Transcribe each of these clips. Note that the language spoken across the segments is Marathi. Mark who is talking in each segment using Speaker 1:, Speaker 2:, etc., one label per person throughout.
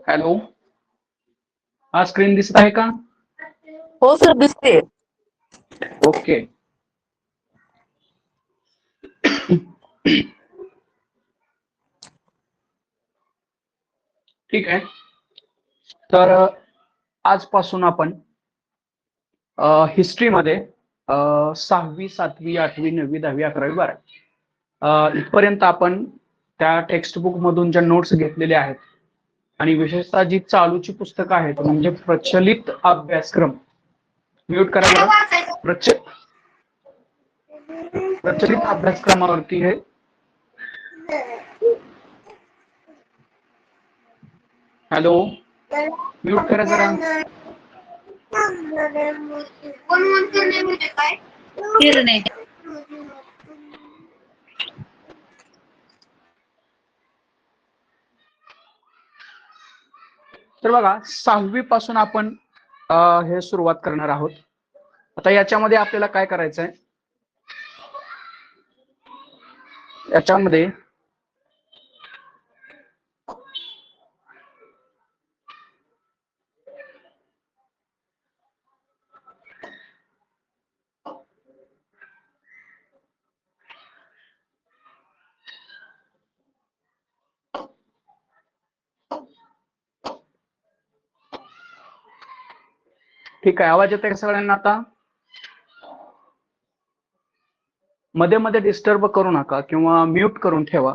Speaker 1: हॅलो, हा स्क्रीन दिसत आहे का?
Speaker 2: हो सर, दिसते.
Speaker 1: ओके. ठीक आहे. तर आजपासून आपण हिस्ट्रीमध्ये 6वी, 7वी, 8वी, 9वी, 10वी, 11वी, 12वी इथपर्यंत आपण त्या टेक्स्ट बुक मधून ज्या नोट्स घेतलेल्या आहेत आणि विशेषतः जी चालूची पुस्तकं आहेत म्हणजे प्रचलित अभ्यासक्रम, म्यूट करा बरं. प्रचलित अभ्यासक्रमावरती हे हॅलो, म्यूट करा जरा.
Speaker 2: किरणे.
Speaker 1: तर बघा, 6वी पासून आपण हे सुरुवात करणार आहोत. आता याच्यामध्ये आपल्याला काय करायचं आहे, याच्यामध्ये ठीक आहे. आवाज येतोय का सगळ्यांना? आता मध्ये मध्ये डिस्टर्ब करू नका किंवा म्यूट करून ठेवा.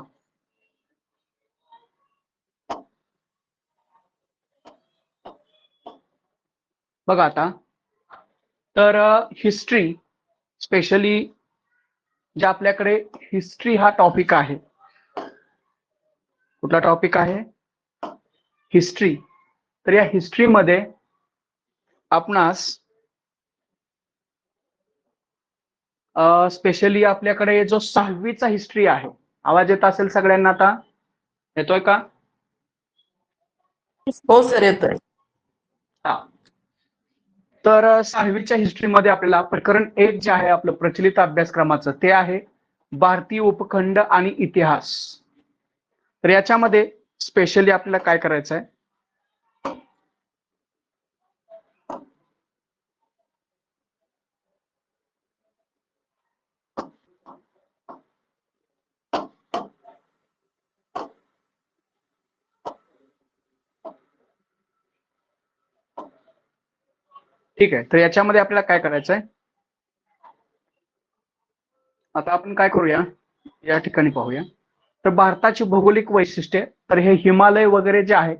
Speaker 1: बघा आता, तर हिस्ट्री, स्पेशली जे आपल्याकडे हिस्ट्री हा टॉपिक आहे. कुठला टॉपिक आहे? हिस्ट्री. तर या हिस्ट्रीमध्ये आपणास स्पेशली आपल्याकडे जो 6वीचा हिस्ट्री आहे, आवाज येत असेल सगळ्यांना? आता येतोय का?
Speaker 2: हो सर, येतोय.
Speaker 1: हा. तर 6वीच्या हिस्ट्रीमध्ये आपल्याला प्रकरण 1 जे आहे आपलं प्रचलित अभ्यासक्रमाचं, ते आहे भारतीय उपखंड आणि इतिहास. तर याच्यामध्ये स्पेशली आपल्याला काय करायचं आहे, ठीक आहे. तर याच्यामध्ये आपल्याला काय करायचं आहे, आता आपण काय करूया, या ठिकाणी पाहूया. तर भारताची भौगोलिक वैशिष्ट्ये, तर हे हिमालय वगैरे जे आहे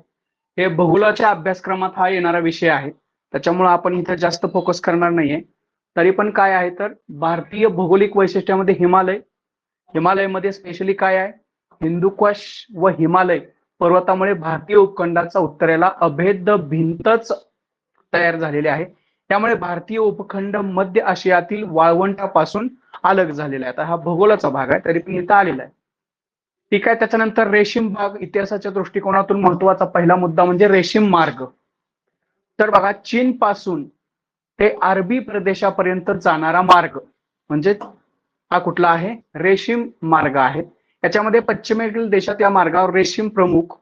Speaker 1: हे भूगोलाच्या अभ्यासक्रमात हा येणारा विषय आहे, त्याच्यामुळे आपण इथे जास्त फोकस करणार नाहीये. तरी पण काय आहे, तर भारतीय भौगोलिक वैशिष्ट्यामध्ये हिमालयमध्ये स्पेशली काय आहे, हिंदुकुश व हिमालय पर्वतामुळे भारतीय उपखंडाचा उत्तरेला अभेद्य भिंतच तयार झालेली आहे. त्यामुळे भारतीय उपखंड मध्य आशियातील वाळवंटापासून अलग झालेला आहे. आता हा भूगोलाचा भाग आहे, तरी पण इथं आलेला आहे. ठीक आहे. त्याच्यानंतर रेशीम भाग, इतिहासाच्या दृष्टिकोनातून महत्वाचा पहिला मुद्दा म्हणजे रेशीम मार्ग. तर बघा, चीन पासून ते अरबी प्रदेशापर्यंत जाणारा मार्ग म्हणजे हा कुठला आहे, रेशीम मार्ग आहे. याच्यामध्ये पश्चिमेकडील देशात या मार्गावर रेशीम प्रमुख.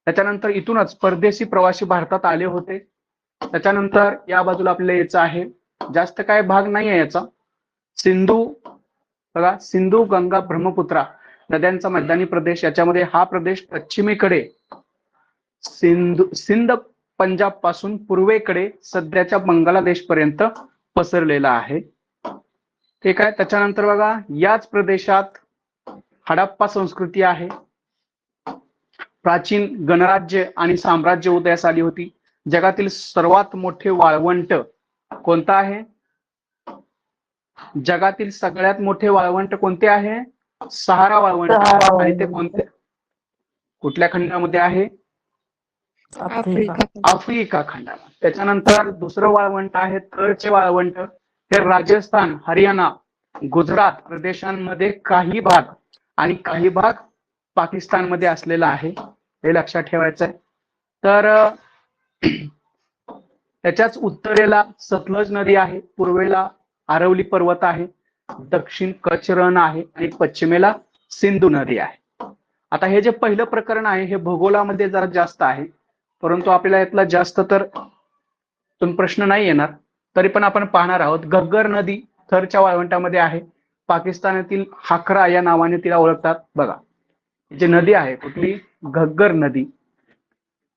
Speaker 1: त्याच्यानंतर इथूनच परदेशी प्रवासी भारतात आले होते. त्याच्यानंतर या बाजूला आपल्याला यायचं आहे, जास्त काय भाग नाही आहे याचा, सिंधू, बघा सिंधू, गंगा, ब्रह्मपुत्रा नद्यांचा मैदानी प्रदेश. याच्यामध्ये हा प्रदेश पश्चिमेकडे सिंध पंजाब पासून पूर्वेकडे सध्याच्या बांगलादेश पर्यंत पसरलेला आहे. ठीक आहे. त्याच्यानंतर बघा, याच प्रदेशात हडप्पा संस्कृती आहे. प्राचीन गणराज्य आणि साम्राज्य उदयास आली होती. जगातील सर्वात मोठे वाळवंट कोणतं आहे, जगातील सगळ्यात मोठे वाळवंट कोणते आहे, सहारा वाळवंट. आणि ते कोणते, कुठल्या खंडामध्ये आहे, आफ्रिका खंडामध्ये. त्याच्यानंतर दुसरं वाळवंट आहे थरचे वाळवंट. हे राजस्थान, हरियाणा, गुजरात प्रदेशांमध्ये काही भाग आणि काही भाग पाकिस्तानमध्ये असलेला आहे, हे लक्षात ठेवायचं आहे. तर त्याच्याच उत्तरेला सतलज नदी आहे, पूर्वेला अरवली पर्वत आहे, दक्षिण कच्छ रण आहे आणि पश्चिमेला सिंधू नदी आहे. आता हे जे पहिलं प्रकरण आहे हे भूगोलामध्ये जरा जास्त आहे, परंतु आपल्याला यातला जास्त तर प्रश्न नाही येणार, तरी पण आपण पाहणार आहोत. घग्गर नदी थरच्या वाळवंटामध्ये आहे. पाकिस्तानातील हाकरा या नावाने तिला ओळखतात. बघा, जी नदी आहे कुठली, घग्गर नदी,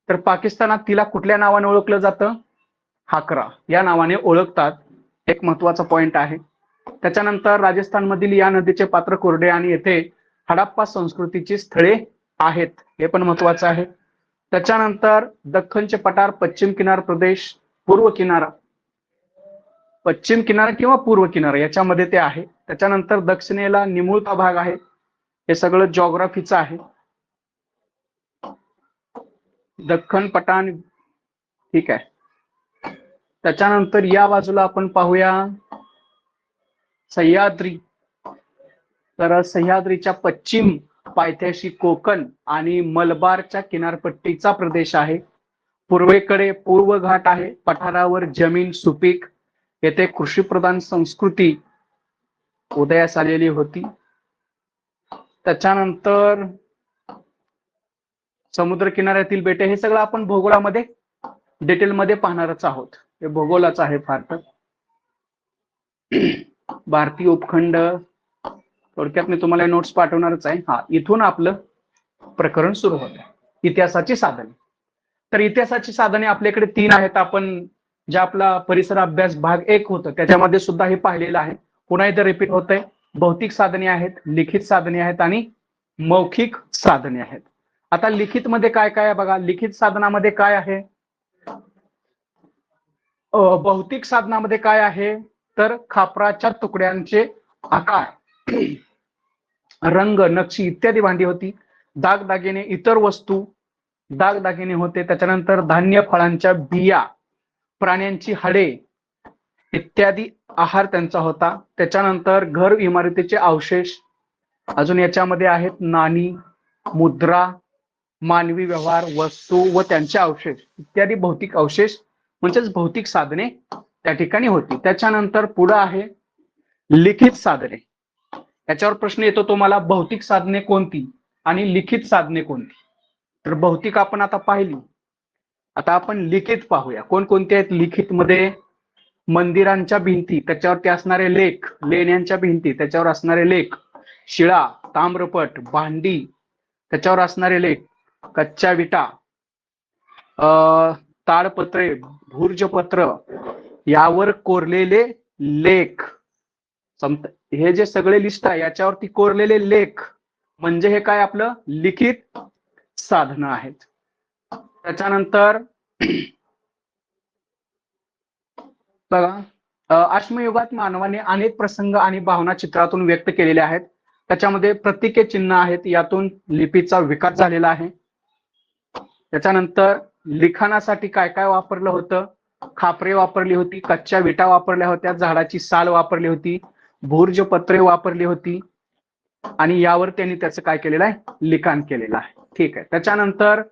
Speaker 1: तर पाकिस्तानात तिला कुठल्या नावाने ओळखलं जातं, हाकरा या नावाने ओळखतात. एक महत्वाचा पॉइंट आहे. त्याच्यानंतर राजस्थानमधील या नदीचे पात्र कोरडे आणि येथे हडप्पा संस्कृतीची स्थळे आहेत, हे पण महत्वाचं आहे. त्याच्यानंतर दख्खनचे पठार, पश्चिम किनार प्रदेश, पूर्व किनारा, पश्चिम किनारा किंवा पूर्व किनारा याच्यामध्ये ते आहे. त्याच्यानंतर दक्षिणेला निमुळता भाग आहे. हे सगळं जॉग्राफीचं आहे. दख्खन पठार, ठीक आहे. त्याच्यानंतर या बाजूला आपण पाहूया सह्याद्री. तर सह्याद्रीच्या पश्चिम पायथ्याशी कोकण आणि मलबारच्या किनारपट्टीचा प्रदेश आहे. पूर्वेकडे पूर्व घाट आहे. पठारावर जमीन सुपीक, येथे कृषीप्रधान संस्कृती उदयास आलेली होती. त्याच्यानंतर समुद्र किनाऱ्यातील बेटे, हे सगळं आपण भूगोलामध्ये डिटेलमध्ये पाहणारच आहोत. हे भूगोलाचं आहे फार तर. भारतीय उपखंड थोडक्यात मी तुम्हाला नोट्स पाठवणारच आहे. हा, इथून आपलं प्रकरण सुरू होतं, इतिहासाची साधने. तर इतिहासाची साधने आपल्याकडे 3 आहेत. आपण जे आपला परिसर अभ्यास भाग 1 होतं त्याच्यामध्ये सुद्धा हे पाहिलेलं आहे. पुन्हा एकदा रिपीट होतंय. भौतिक साधने आहेत, लिखित साधने आहेत आणि मौखिक साधने आहेत. आता लिखित मध्ये काय काय आहे बघा. लिखित साधनामध्ये काय आहे, भौतिक साधनामध्ये काय आहे, तर खापराच्या तुकड्यांचे आकार, रंग, नक्षी इत्यादी भांडी होती. दागदागिने, इतर वस्तू, दागदागिने होते. त्याच्यानंतर धान्य, फळांच्या बिया, प्राण्यांची हाडे इत्यादी आहार त्यांचा होता. त्याच्यानंतर घर, इमारतीचे अवशेष, अजून याच्यामध्ये आहेत नाणी, मुद्रा, मानवी व्यवहार, वस्तू व त्यांचे अवशेष इत्यादी भौतिक अवशेष म्हणजेच भौतिक साधने त्या ठिकाणी होती. त्याच्यानंतर पुढे आहे लिखित साधने. याच्यावर प्रश्न येतो तुम्हाला, भौतिक साधने कोणती आणि लिखित साधने कोणती. तर भौतिक आपण आता पाहिली, आता आपण लिखित पाहूया. कोणकोणते आहेत लिखित मध्ये. मंदिरांच्या भिंती, त्याच्यावरती असणारे लेख, लेण्यांच्या भिंती, त्याच्यावर असणारे लेख, शिळा, ताम्रपट, भांडी, त्याच्यावर असणारे लेख, कच्च्या विटा, ताडपत्रे, भूर्जपत्र, यावर कोरलेले लेख, हे जे सगळे लिस्ट आहे याच्यावरती कोरलेले लेख म्हणजे हे काय आपलं लिखित साधनं आहेत. त्याच्यानंतर बघा, अश्मयुगात मानवाने अनेक प्रसंग आणि भावना चित्रातून व्यक्त केलेले आहेत. त्याच्यामध्ये प्रतीके, चिन्ह आहेत, यातून लिपीचा विकास झालेला आहे. त्याच्यानंतर लिखाणासाठी काय काय वापरलं होतं, खापरे वापरली होती, कच्च्या विटा वापरल्या होत्या, झाडाची साल वापरली होती, भूर्जपत्रे वापरली होती आणि यावर त्यांनी त्याचं काय केलेलं आहे, लिखाण केलेलं आहे. ठीक आहे. त्याच्यानंतर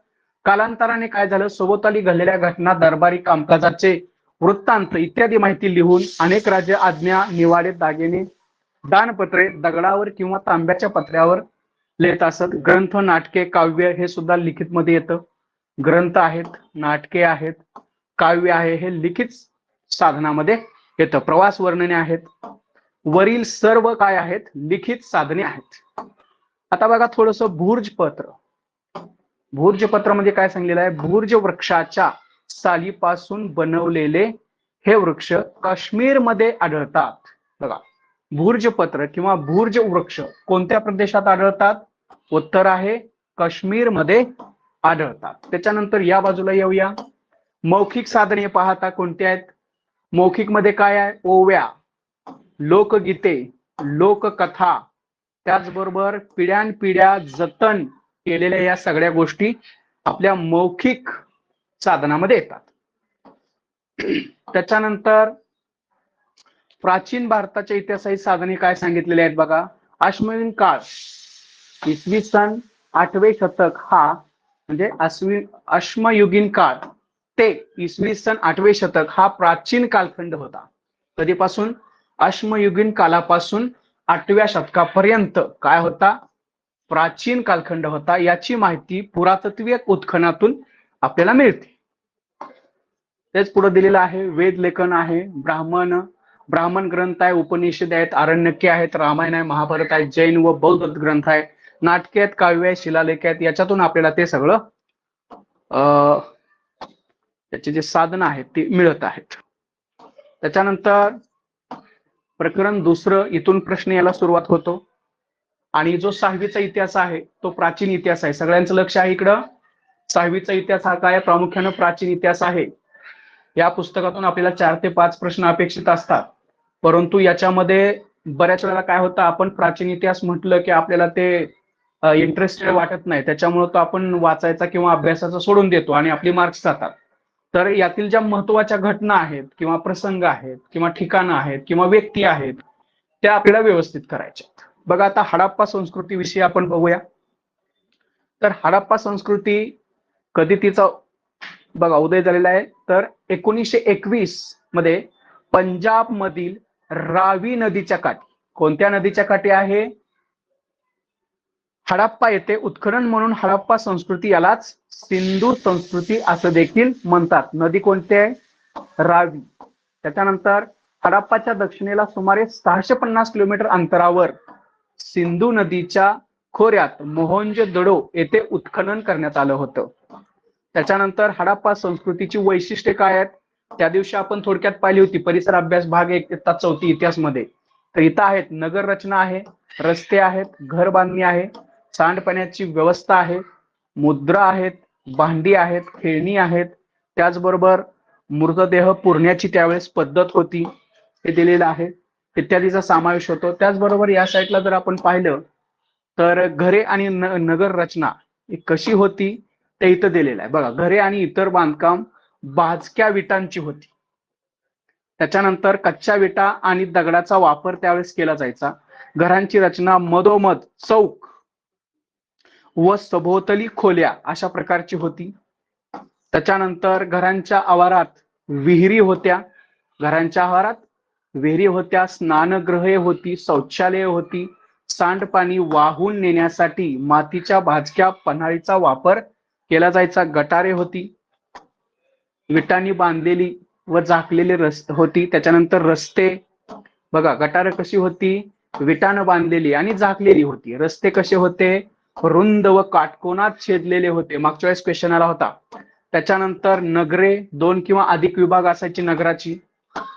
Speaker 1: कालांतराने काय झालं, सोबताली घडलेल्या घटना, दरबारी कामकाजाचे वृत्तांत इत्यादी माहिती लिहून अनेक राज्य आज्ञा, निवाडे, दागिने, दानपत्रे दगडावर किंवा तांब्याच्या पत्र्यावर लिहित असत. ग्रंथ, नाटके, काव्य हे सुद्धा लिखित मध्ये येतं. ग्रंथ आहेत, नाटके आहेत, काव्य आहे, हे लिखित साधनामध्ये येतं. प्रवास वर्णने आहेत. वरील सर्व काय आहेत, लिखित साधने आहेत. आता बघा थोडस भूर्जपत्र. भूर्जपत्र म्हणजे काय सांगलेलं आहे, भूर्ज वृक्षाच्या सालीपासून बनवलेले हे वृक्ष काश्मीरमध्ये आढळतात. बघा, भूर्जपत्र किंवा भूर्ज वृक्ष कोणत्या प्रदेशात आढळतात, उत्तर आहे काश्मीरमध्ये आढळतात. त्याच्यानंतर या बाजूला येऊया. मौखिक साधने पाहता कोणती आहेत. मौखिक मध्ये काय आहे, ओव्या, लोकगीते, लोककथा, त्याचबरोबर पिढ्यानपिढ्या जतन केलेल्या या सगळ्या गोष्टी आपल्या मौखिक साधनामध्ये येतात. त्याच्यानंतर प्राचीन भारताच्या इतिहासाची साधने काय सांगितलेले आहेत बघा. अश्मयुगीन काळ, इसवी सन 8वे शतक हा म्हणजे अश्मयुगीन काळ ते इसवी सन 8वे शतक हा प्राचीन कालखंड होता. कधीपासून, अश्मयुगीन कालापासून 8व्या शतकापर्यंत काय होता, प्राचीन कालखंड होता याची माहिती पुरातत्वीय उत्खनातून आपल्याला मिळते. तेच पुढे दिलेलं आहे. वेद लेखन आहे, ब्राह्मण ग्रंथ आहे, उपनिषद आहेत, आरण्यके आहेत, रामायण आहे, महाभारत आहे, जैन व बौद्ध ग्रंथ आहे, नाटके आहेत, काव्य आहे, शिलालेख आहेत. याच्यातून आपल्याला ते सगळं त्याचे जे साधनं आहेत ते मिळत आहेत. त्याच्यानंतर प्रकरण दुसरं, इथून प्रश्न यायला सुरुवात होतो. आणि जो 6वीचा इतिहास आहे तो प्राचीन इतिहास आहे. सगळ्यांचं लक्ष आहे इकडं. 6वीचा इतिहास हा काय, प्रामुख्यानं प्राचीन इतिहास आहे. या पुस्तकातून आपल्याला 4 ते 5 प्रश्न अपेक्षित असतात. परंतु याच्यामध्ये बऱ्याच वेळेला काय होतं, आपण प्राचीन इतिहास म्हटलं की आपल्याला ते इंटरेस्टेड वाटत नाही, त्याच्यामुळे तो आपण वाचायचा किंवा अभ्यासाचा सोडून देतो आणि आपली मार्क्स जातात. तर यातील ज्या महत्वाच्या घटना आहेत किंवा प्रसंग आहेत किंवा ठिकाणं आहेत किंवा व्यक्ती आहेत त्या आपल्याला व्यवस्थित करायच्या. बघा आता हडप्पा संस्कृतीविषयी आपण बघूया. तर हडप्पा संस्कृती कधी तिचा बघा उदय झालेला आहे, तर 1921 मध्ये पंजाब मधील रावी नदीच्या काठी. कोणत्या नदीच्या काठी आहे? हडप्पा येथे उत्खनन म्हणून हडप्पा संस्कृती, यालाच सिंधू संस्कृती असं देखील म्हणतात. नदी कोणती आहे? रावी. त्याच्यानंतर हडप्पाच्या दक्षिणेला सुमारे 650 किलोमीटर अंतरावर सिंधू नदीच्या खोऱ्यात मोहनजोदडो येथे उत्खनन करण्यात आलं होतं. त्याच्यानंतर हडप्पा संस्कृतीची वैशिष्ट्ये काय आहेत त्या दिवशी आपण थोडक्यात पाहिली होती. परिसर अभ्यास भाग 1 इयत्ता 4 इतिहास मध्ये. तर इथं आहेत नगर रचना आहे, रस्ते आहेत, घर बांधणी आहे, सांडपाण्याची व्यवस्था आहे, मुद्रा आहेत, भांडी आहेत, खेळणी आहेत, त्याचबरोबर मृतदेह पुरण्याची त्यावेळेस पद्धत होती हे दिलेलं आहे, इत्यादीचा समावेश होतो. त्याचबरोबर या साईडला जर आपण पाहिलं तर घरे आणि नगर रचना कशी होती ते इथं दिलेलं आहे. बघा घरे आणि इतर बांधकाम भाजक्या विटांची होती. त्याच्यानंतर कच्च्या विटा आणि दगडाचा वापर त्यावेळेस केला जायचा. घरांची रचना मधोमध चौक व सभोवताली खोल्या अशा प्रकारची होती. त्याच्यानंतर घरांच्या आवारात विहिरी होत्या, स्नानगृहे होती, शौचालये होती, सांडपाणी वाहून नेण्यासाठी मातीच्या भाजक्या पन्हाळीचा वापर केला जायचा, गटारे होती, विटांनी बांधलेली व झाकलेली रस्ते होती. त्याच्यानंतर रस्ते बघा, गटारे कशी होती? विटानं बांधलेली आणि झाकलेली होती. रस्ते कसे होते? रुंद व काटकोनात छेदलेले होते. मागच्या वेळेस क्वेश्चन आला होता. त्याच्यानंतर नगरे 2 किंवा अधिक विभाग असायची नगराची.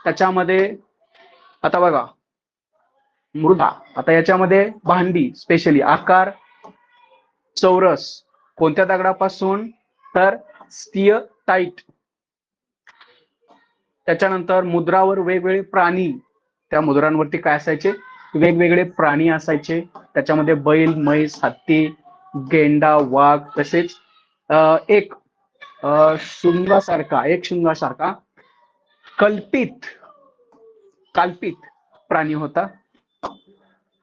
Speaker 1: त्याच्यामध्ये आता बघा मृदा, आता याच्यामध्ये भांडी स्पेशली आकार चौरस, कोणत्या दगडापासून? तर स्टिअटाईट. त्याच्यानंतर मुद्रावर वेगवेगळे प्राणी, त्या मुद्रांवरती काय असायचे? वेगवेगळे प्राणी असायचे. त्याच्यामध्ये बैल, म्हैस, हत्ती, गेंडा, वाघ, तसेच एक शुंगासारखा काल्पित प्राणी होता.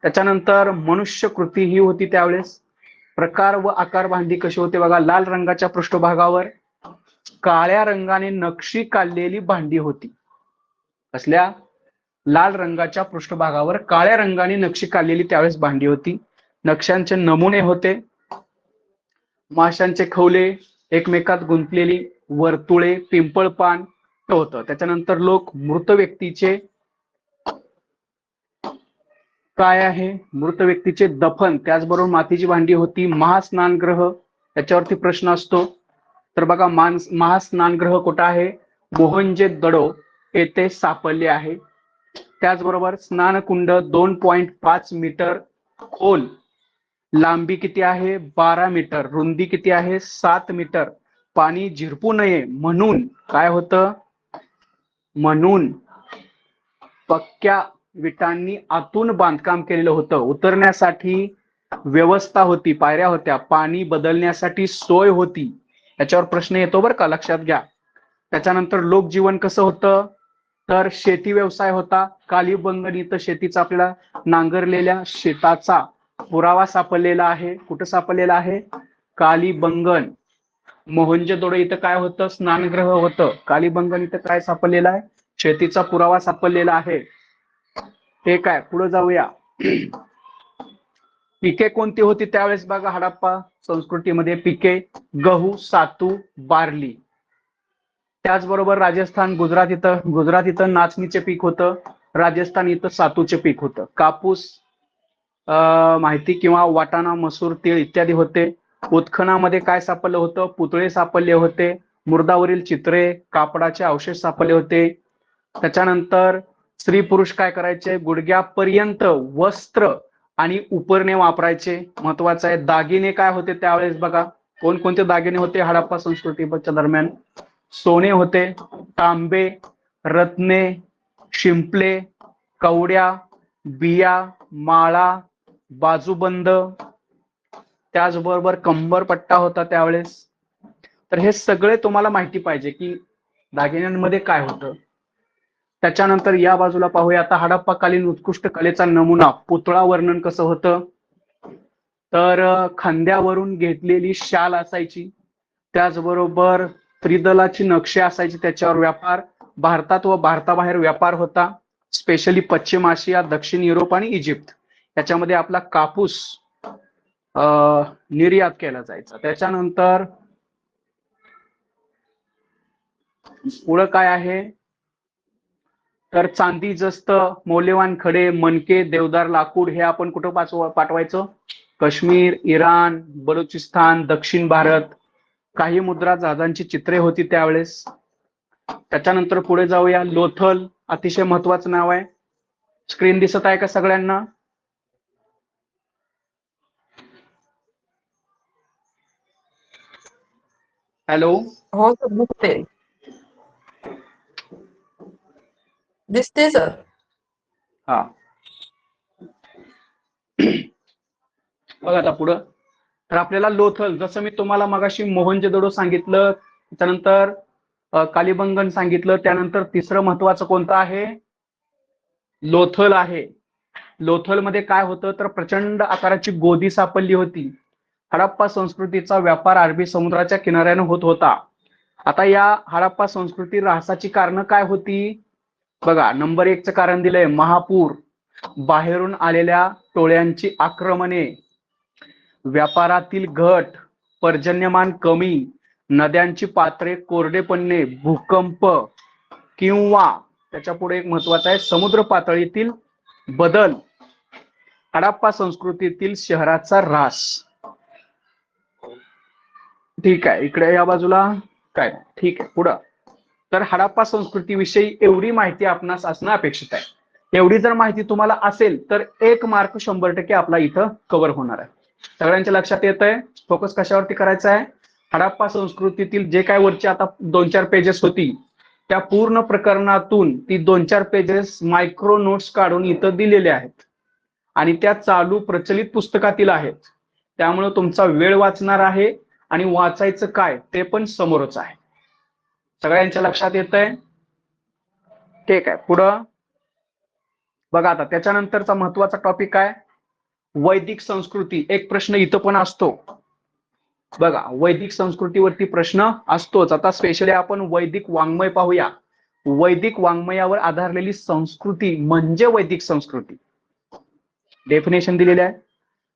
Speaker 1: त्याच्यानंतर मनुष्य कृती ही होती त्यावेळेस. प्रकार व आकार भांडी कशी होते? बघा लाल रंगाच्या पृष्ठभागावर काळ्या रंगाने नक्षी काढलेली भांडी होती. कसल्या? लाल रंगाच्या पृष्ठभागावर काळ्या रंगाने नक्षी काढलेली त्यावेळेस भांडी होती. नक्षांचे नमुने होते, माशांचे खवले, एकमेकात गुंतलेली वर्तुळे, पिंपळपान होतं. त्याच्यानंतर लोक मृत व्यक्तीचे काय आहे? मृत व्यक्तीचे दफन, त्याचबरोबर मातीची भांडी होती. महास्नानगृह, त्याच्यावरती प्रश्न असतो. तर बघा महास्नानगृह कुठं आहे? मोहनजोदडो येथे सापडले आहे. त्याचबरोबर स्नानकुंड 2.5 मीटर खोल, लांबी किती आहे? 12 मीटर, रुंदी किती आहे? 7 मीटर. पाणी झिरपू नये म्हणून काय होतं? म्हणून पक्क्या विटांनी आतून बांधकाम केलेलं होतं. उतरण्यासाठी व्यवस्था होती, पायऱ्या होत्या, पाणी बदलण्यासाठी सोय होती. याच्यावर प्रश्न येतो बरं का, लक्षात घ्या. त्याच्यानंतर लोकजीवन कसं होतं? तर शेती व्यवसाय होता. कालीबंगन इथं शेतीचा आपल्याला नांगरलेल्या शेताचा पुरावा सापडलेला आहे. कुठं सापडलेला आहे? कालीबंगन. मोहनजोदडो इथं काय होतं? स्नानगृह होतं. कालीबंगन इथं काय सापडलेलं आहे? शेतीचा पुरावा सापडलेला आहे. ठीक आहे, पुढे जाऊया. पिके कोणती होती त्यावेळेस बघा हडप्पा संस्कृतीमध्ये? पिके गहू, सातू, बार्ली. त्याचबरोबर राजस्थान, गुजरात इथं नाचणीचे पीक होतं, राजस्थान इथं सातूचे पीक होतं. कापूस, माहिती किंवा वाटाणा, मसूर, तीळ इत्यादी होते. उत्खनामध्ये काय सापडलं होतं? पुतळे सापडले होते, मृदावरील चित्रे, कापडाचे अवशेष सापडले होते. त्याच्यानंतर स्त्री पुरुष काय करायचे? गुडघ्यापर्यंत वस्त्र आणि उपरणे वापरायचे. महत्वाचं आहे. दागिने काय होते त्यावेळेस बघा? कोणकोणते दागिने होते हडप्पा संस्कृतीच्या दरम्यान? सोने होते, तांबे, रत्ने, शिंपले, कवड्या, बिया, माळा, बाजूबंद, त्याचबरोबर कंबरपट्टा होता त्यावेळेस. तर हे सगळे तुम्हाला माहिती पाहिजे की दागिन्यांमध्ये काय होतं. त्याच्यानंतर या बाजूला पाहूया आता हडप्पाकालीन उत्कृष्ट कलेचा नमुना पुतळा वर्णन कसं होतं? तर खांद्यावरून घेतलेली शाल असायची, त्याचबरोबर त्रिदलाची नक्षी असायची, त्याच्यावर व्यापार, भारतात व भारताबाहेर व्यापार होता, स्पेशली पश्चिम आशिया, दक्षिण युरोप आणि इजिप्त याच्यामध्ये आपला कापूस निर्यात केला जायचा. त्याच्यानंतर पुढं काय आहे? तर चांदी, जस्त, मौल्यवान खडे, मणके, देवदार लाकूड हे आपण कुठं पाठवायचं? काश्मीर, इराण, बलुचिस्तान, दक्षिण भारत. काही मुद्रा जहाजांची चित्रे होती त्यावेळेस. त्याच्यानंतर पुढे जाऊया. लोथल अतिशय महत्वाचं नाव आहे. स्क्रीन दिसत आहे का सगळ्यांना? हॅलो?
Speaker 2: हो सर दिसते. दिसते सर.
Speaker 1: हा बघा आता पुढं. तर आपल्याला लोथल, जसं मी तुम्हाला मगाशी मोहनजोदडो सांगितलं, त्यानंतर कालिबंगन सांगितलं, त्यानंतर तिसरं महत्वाचं कोणतं आहे? लोथल आहे. लोथल मध्ये काय होतं? तर प्रचंड आकाराची गोदी सापडली होती. हडप्पा संस्कृतीचा व्यापार अरबी समुद्राच्या किनाऱ्याने होत होता. आता या हडप्पा संस्कृती ऱ्हासाची कारणं काय होती? बघा, नंबर 1 चं कारण दिलंय महापूर, बाहेरून आलेल्या टोळ्यांची आक्रमणे, व्यापारातील घट, पर्जन्यमान कमी, नद्यांची पात्रे कोरडे पडणे, भूकंप किंवा त्याच्या पुढे एक महत्वाचं आहे समुद्र पातळीतील बदल, हडप्पा संस्कृतीतील शहराचा ऱ्हास. ठीक आहे, इकडे या बाजूला काय? ठीक आहे, पुढं. तर हडप्पा संस्कृतीविषयी एवढी माहिती आपणास असणं अपेक्षित आहे. एवढी जर माहिती तुम्हाला असेल तर 1 मार्क 100% आपला इथं कव्हर होणार आहे. सगळ्यांच्या लक्षात येत आहे? फोकस कशावरती करायचा आहे? हडप्पा संस्कृतीतील जे काय वरची आता 2-4 पेजेस होती त्या पूर्ण प्रकरणातून ती 2-4 पेजेस मायक्रो नोट्स काढून इथं दिलेले आहेत आणि त्या चालू प्रचलित पुस्तकातील आहेत. त्यामुळे तुमचा वेळ वाचणार आहे आणि वाचायचं काय ते पण समोरच आहे. सगळ्यांच्या लक्षात येत आहे? ठीक आहे, पुढं बघा. आता त्याच्यानंतरचा महत्वाचा टॉपिक आहे वैदिक संस्कृती. एक प्रश्न इथं पण असतो बघा, वैदिक संस्कृतीवरती प्रश्न असतोच. आता स्पेशली आपण वैदिक वाङ्मय पाहूया. वैदिक वाङ्मयावर आधारलेली संस्कृती म्हणजे वैदिक संस्कृती. डेफिनेशन दिलेले आहे.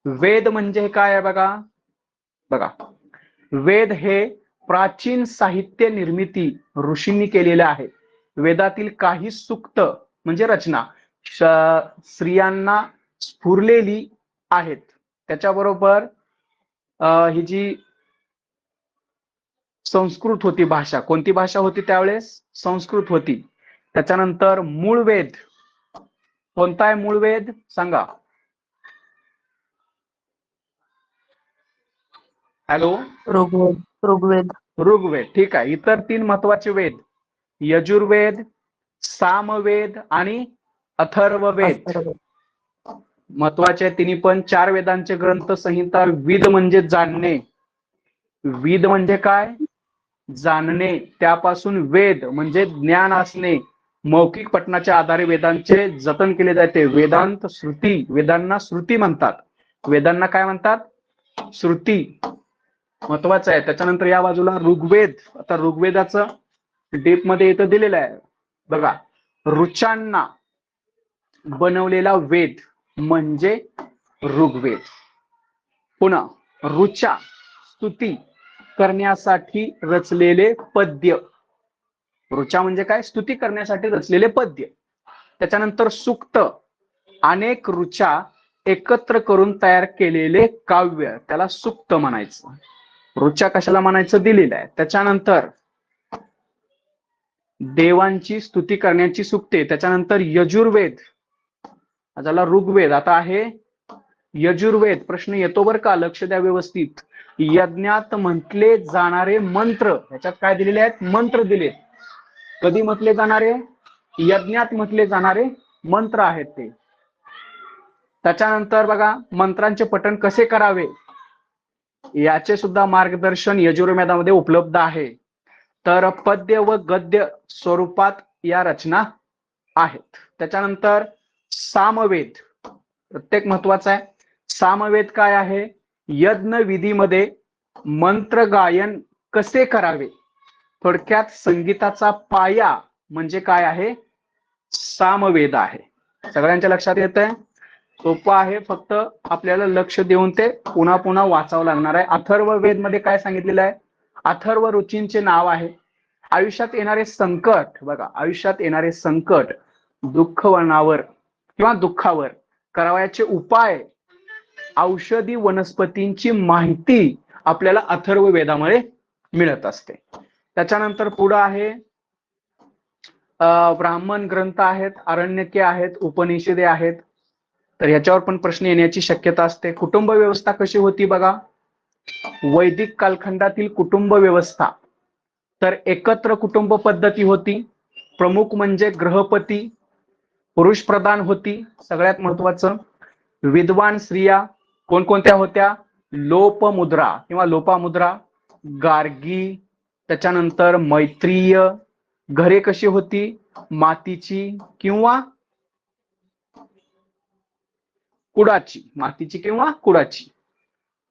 Speaker 1: वेद म्हणजे काय आहे बघा? बघा, वेद हे प्राचीन साहित्य निर्मिती ऋषींनी केलेले आहे. वेदातील काही सूक्त म्हणजे रचना स्त्रियांना स्फुरलेली आहेत. त्याच्याबरोबर ही जी संस्कृत होती भाषा, कोणती भाषा होती त्यावेळेस? संस्कृत होती. त्याच्यानंतर मूळ वेद कोणता आहे? मूळ वेद सांगा. हॅलो?
Speaker 2: ऋग्वेद. ऋग्वेद.
Speaker 1: ऋग्वेद. ठीक आहे. इतर 3 महत्वाचे वेद यजुर्वेद, सामवेद आणि अथर्ववेद महत्वाचे. तिन्ही पण 4 वेदांचे ग्रंथ संहिता. विद म्हणजे जाणणे. विद म्हणजे काय? जाणणे. त्यापासून वेद म्हणजे ज्ञान असणे. मौखिक पठणाच्या आधारे वेदांचे जतन केले जाते. वेदांत श्रुती, वेदांना श्रुती म्हणतात. वेदांना काय म्हणतात? श्रुती. महत्वाचं आहे. त्याच्यानंतर या बाजूला ऋग्वेद. आता ऋग्वेदाचं डीप मध्ये इथं दिलेलं आहे बघा. ऋचांना बनवलेला वेद म्हणजे ऋग्वेद. पुन्हा ऋचा स्तुती करण्यासाठी रचलेले पद्य. ऋचा म्हणजे काय? स्तुती करण्यासाठी रचलेले पद्य. त्याच्यानंतर सूक्त, अनेक ऋचा एकत्र करून तयार केलेले काव्य, त्याला सूक्त म्हणायचं. ऋचा कशाला म्हणायचं दिलेलं आहे. त्याच्यानंतर देवांची स्तुती करण्याची सूक्ते. त्याच्यानंतर यजुर्वेद झाला, ऋग्वेद आता आहे यजुर्वेद. प्रश्न येतो बरं का, लक्ष द्या व्यवस्थित. यज्ञात म्हटले जाणारे मंत्र, ह्याच्यात काय दिलेले आहेत? मंत्र दिलेत. कधी म्हटले जाणारे? यज्ञात म्हटले जाणारे मंत्र आहेत ते. त्याच्यानंतर बघा, मंत्रांचे पठण कसे करावे याचे सुद्धा मार्गदर्शन यजुर्वेदामध्ये उपलब्ध आहे. तर पद्य व गद्य स्वरूपात या रचना आहेत. त्याच्यानंतर सामवेद, प्रत्येक महत्वाचा आहे. सामवेद काय आहे? यज्ञ विधीमध्ये मंत्र गायन कसे करावे, थोडक्यात संगीताचा पाया म्हणजे काय आहे? सामवेद आहे. सगळ्यांच्या लक्षात येत आहे? सोपं आहे, फक्त आपल्याला लक्ष देऊन ते पुन्हा पुन्हा वाचावं लागणार आहे. अथर्ववेद मध्ये काय सांगितलेलं आहे? अथर्व ऋषींचे नाव आहे. आयुष्यात येणारे संकट, बघा आयुष्यात येणारे संकट, दुःखवनावर किंवा दुःखावर करावयाचे उपाय, औषधी वनस्पतींची माहिती आपल्याला अथर्व वेदामुळे मिळत असते. त्याच्यानंतर पुढे आहे ब्राह्मण ग्रंथ आहेत, आरण्यके आहेत, उपनिषदे आहेत. तर ह्याच्यावर पण प्रश्न येण्याची शक्यता असते. कुटुंब व्यवस्था कशी होती बघा, वैदिक कालखंडातील कुटुंब व्यवस्था तर एकत्र कुटुंब पद्धती होती. प्रमुख म्हणजे गृहपती, पुरुष प्रधान होती. सगळ्यात महत्वाचं, विद्वान स्त्रिया कोणकोणत्या होत्या? लोपमुद्रा किंवा लोपामुद्रा, गार्गी. त्याच्यानंतर मैत्रीय. घरे कशी होती? मातीची किंवा कुडाची, मातीची किंवा कुडाची.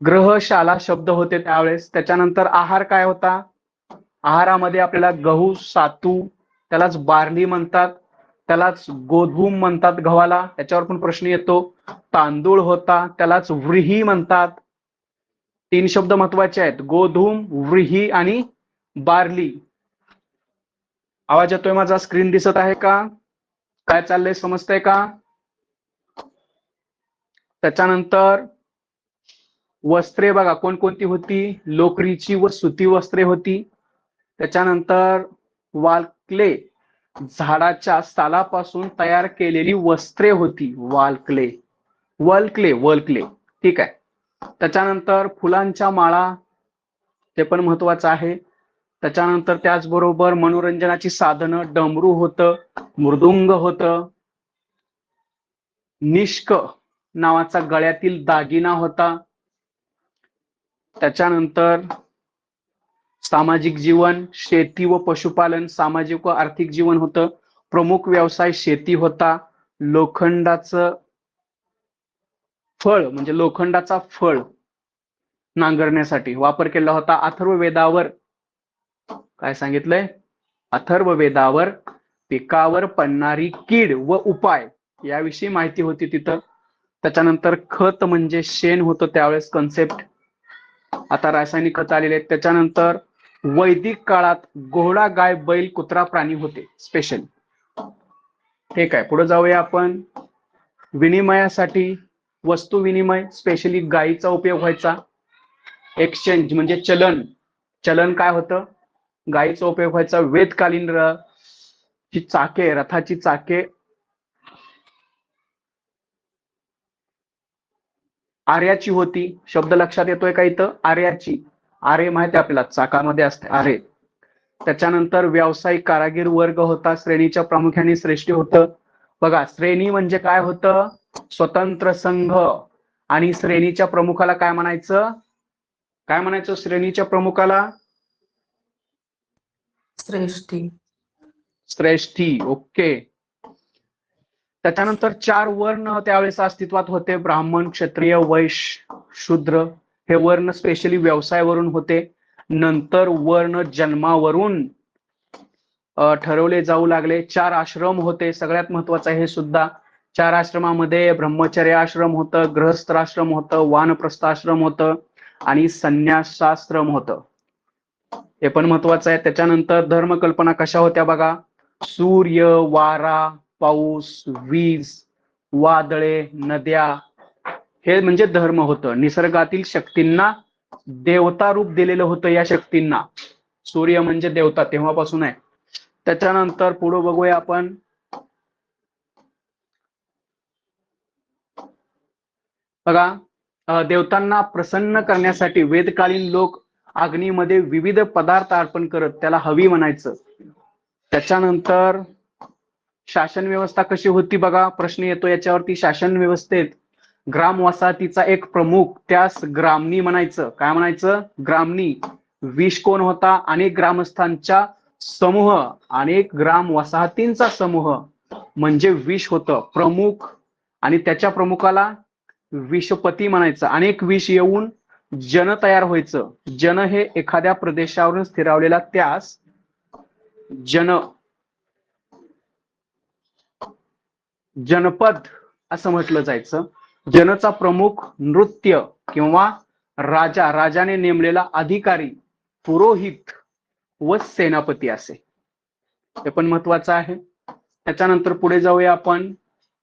Speaker 1: ग्रहशाला शब्द होते त्यावेळेस. त्याच्यानंतर आहार काय होता? आहारामध्ये आपल्याला गहू, सातू, त्यालाच बार्ली म्हणतात, त्यालाच गोधूम म्हणतात गव्हाला, त्याच्यावर पण प्रश्न येतो. तांदूळ होता, त्यालाच व्रीही म्हणतात. 3 शब्द महत्वाचे आहेत, गोधूम, व्रीही आणि बार्ली. आवाज येतोय माझा? स्क्रीन दिसत आहे का? काय चाललंय समजतंय का? त्याच्यानंतर वस्त्रे बघा कोणकोणती होती? लोकरीची व सुती वस्त्रे होती. त्याच्यानंतर वाल्कले, झाडाच्या सालापासून तयार केलेली वस्त्रे होती. वाल्कले, वल्कले, ठीक आहे. त्याच्यानंतर फुलांच्या माळा, ते पण महत्वाचं आहे. त्याच्यानंतर त्याचबरोबर मनोरंजनाची साधनं, डमरू होतं, मृदुंग होतं, निष्क नावाचा गळ्यातील दागिना होता. त्याच्यानंतर सामाजिक जीवन, शेती व पशुपालन, सामाजिक व आर्थिक जीवन होतं. प्रमुख व्यवसाय शेती होता. लोखंडाचं फळ म्हणजे लोखंडाचा फळ नांगरण्यासाठी वापर केला होता. अथर्ववेदावर काय सांगितलंय? अथर्ववेदावर पिकावर पडणारी कीड व उपाय याविषयी माहिती होती तिथं. त्याच्यानंतर खत म्हणजे शेण होतं त्यावेळेस कन्सेप्ट, आता रासायनिक खत आलेले आहेत. त्याच्यानंतर वैदिक काळात घोडा, गाय, बैल, कुत्रा प्राणी होते स्पेशल. ठीक आहे, पुढे जाऊया आपण. विनिमयासाठी वस्तू विनिमय, स्पेशली गायीचा उपयोग व्हायचा. एक्सचेंज म्हणजे चलन, चलन काय होतं? गायीचा उपयोग व्हायचा. वेदकालीन ची चाके, रथाची चाके आर्याची होती. शब्द लक्षात येतोय का इथं? आर्याची. आरे माहिती आपल्याला चाकामध्ये असते आरे. त्याच्यानंतर व्यावसायिक कारागीर वर्ग होता. श्रेणीच्या प्रामुख्याने श्रेष्ठी होतं. बघा श्रेणी म्हणजे काय होतं? स्वतंत्र संघ. आणि श्रेणीच्या प्रमुखाला काय म्हणायचं? काय म्हणायचं श्रेणीच्या प्रमुखाला?
Speaker 2: श्रेष्ठी.
Speaker 1: श्रेष्ठी, ओके. त्याच्यानंतर 4 वर्ण त्यावेळेस अस्तित्वात होते, ब्राह्मण, क्षत्रिय, वैश्य, शूद्र. हे वर्ण स्पेशली व्यवसायावरून होते. नंतर वर्ण जन्मावरून ठरवले जाऊ लागले. 4 आश्रम होते, सगळ्यात महत्वाचं हे सुद्धा. 4 आश्रमामध्ये ब्रह्मचर्य आश्रम होतं, गृहस्थाश्रम होतं, वानप्रस्थाश्रम होतं आणि संन्यासाश्रम होतं. हे पण महत्वाचं आहे. त्याच्यानंतर धर्मकल्पना कशा होत्या बघा. सूर्य, वारा, पाऊस, वीज, वादळे, नद्या, हे म्हणजे धर्म होतं. निसर्गातील शक्तींना देवता रूप दिलेलं होतं. या शक्तींना सूर्य म्हणजे देवता तेव्हापासून आहे. त्याच्यानंतर पुढे बघूया आपण. बघा, देवतांना प्रसन्न करण्यासाठी वेदकालीन लोक अग्नीमध्ये विविध पदार्थ अर्पण करत त्याला हवी म्हणायचं. त्याच्यानंतर शासन व्यवस्था कशी होती बघा, प्रश्न येतो याच्यावरती. शासन व्यवस्थेत ग्राम वसाहतीचा एक प्रमुख, त्यास ग्रामणी म्हणायचं. काय म्हणायचं? ग्रामणी. विश कोण होता? अनेक ग्रामस्थांच्या समूह, अनेक ग्राम वसाहतींचा समूह म्हणजे विश होतं प्रमुख. आणि त्याच्या प्रमुखाला विषपती म्हणायचं. अनेक विष येऊन जन तयार व्हायचं. जन हे एखाद्या प्रदेशावरून स्थिरावलेला त्यास जनपद असं म्हटलं जायचं. जनचा प्रमुख नृत्य किंवा राजाने नेमलेला अधिकारी, पुरोहित व सेनापती असे. हे पण महत्वाचं आहे. त्याच्यानंतर पुढे जाऊया आपण.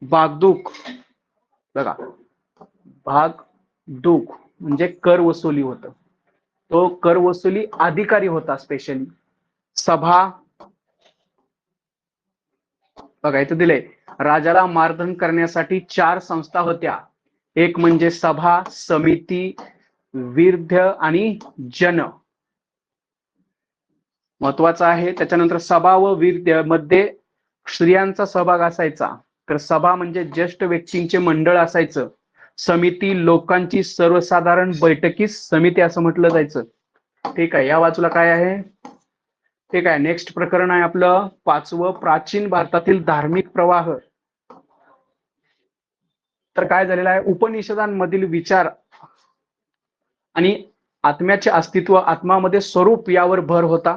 Speaker 1: भागदूक. बघा, भागदूक म्हणजे कर वसुली होतं. तो कर वसुली अधिकारी होता स्पेशली. सभा. बघा इथं दिले, राजाला मारधन करण्यासाठी 4 संस्था होत्या. एक म्हणजे सभा, समिती, विर्ध्य आणि जन. महत्वाचं आहे. त्याच्यानंतर सभा व विर्ध्य मध्ये स्त्रियांचा सहभाग असायचा. तर सभा म्हणजे ज्येष्ठ व्यक्तींचे मंडळ असायचं. समिती लोकांची सर्वसाधारण बैठकीस समिती असं म्हटलं जायचं. ठीक आहे. या बाजूला काय आहे? ठीक आहे. नेक्स्ट प्रकरण आहे आपलं 5वं, प्राचीन भारतातील धार्मिक प्रवाह. तर काय झालेलं आहे, उपनिषदांमधील विचार आणि आत्म्याचे अस्तित्व, आत्मामध्ये स्वरूप यावर भर होता.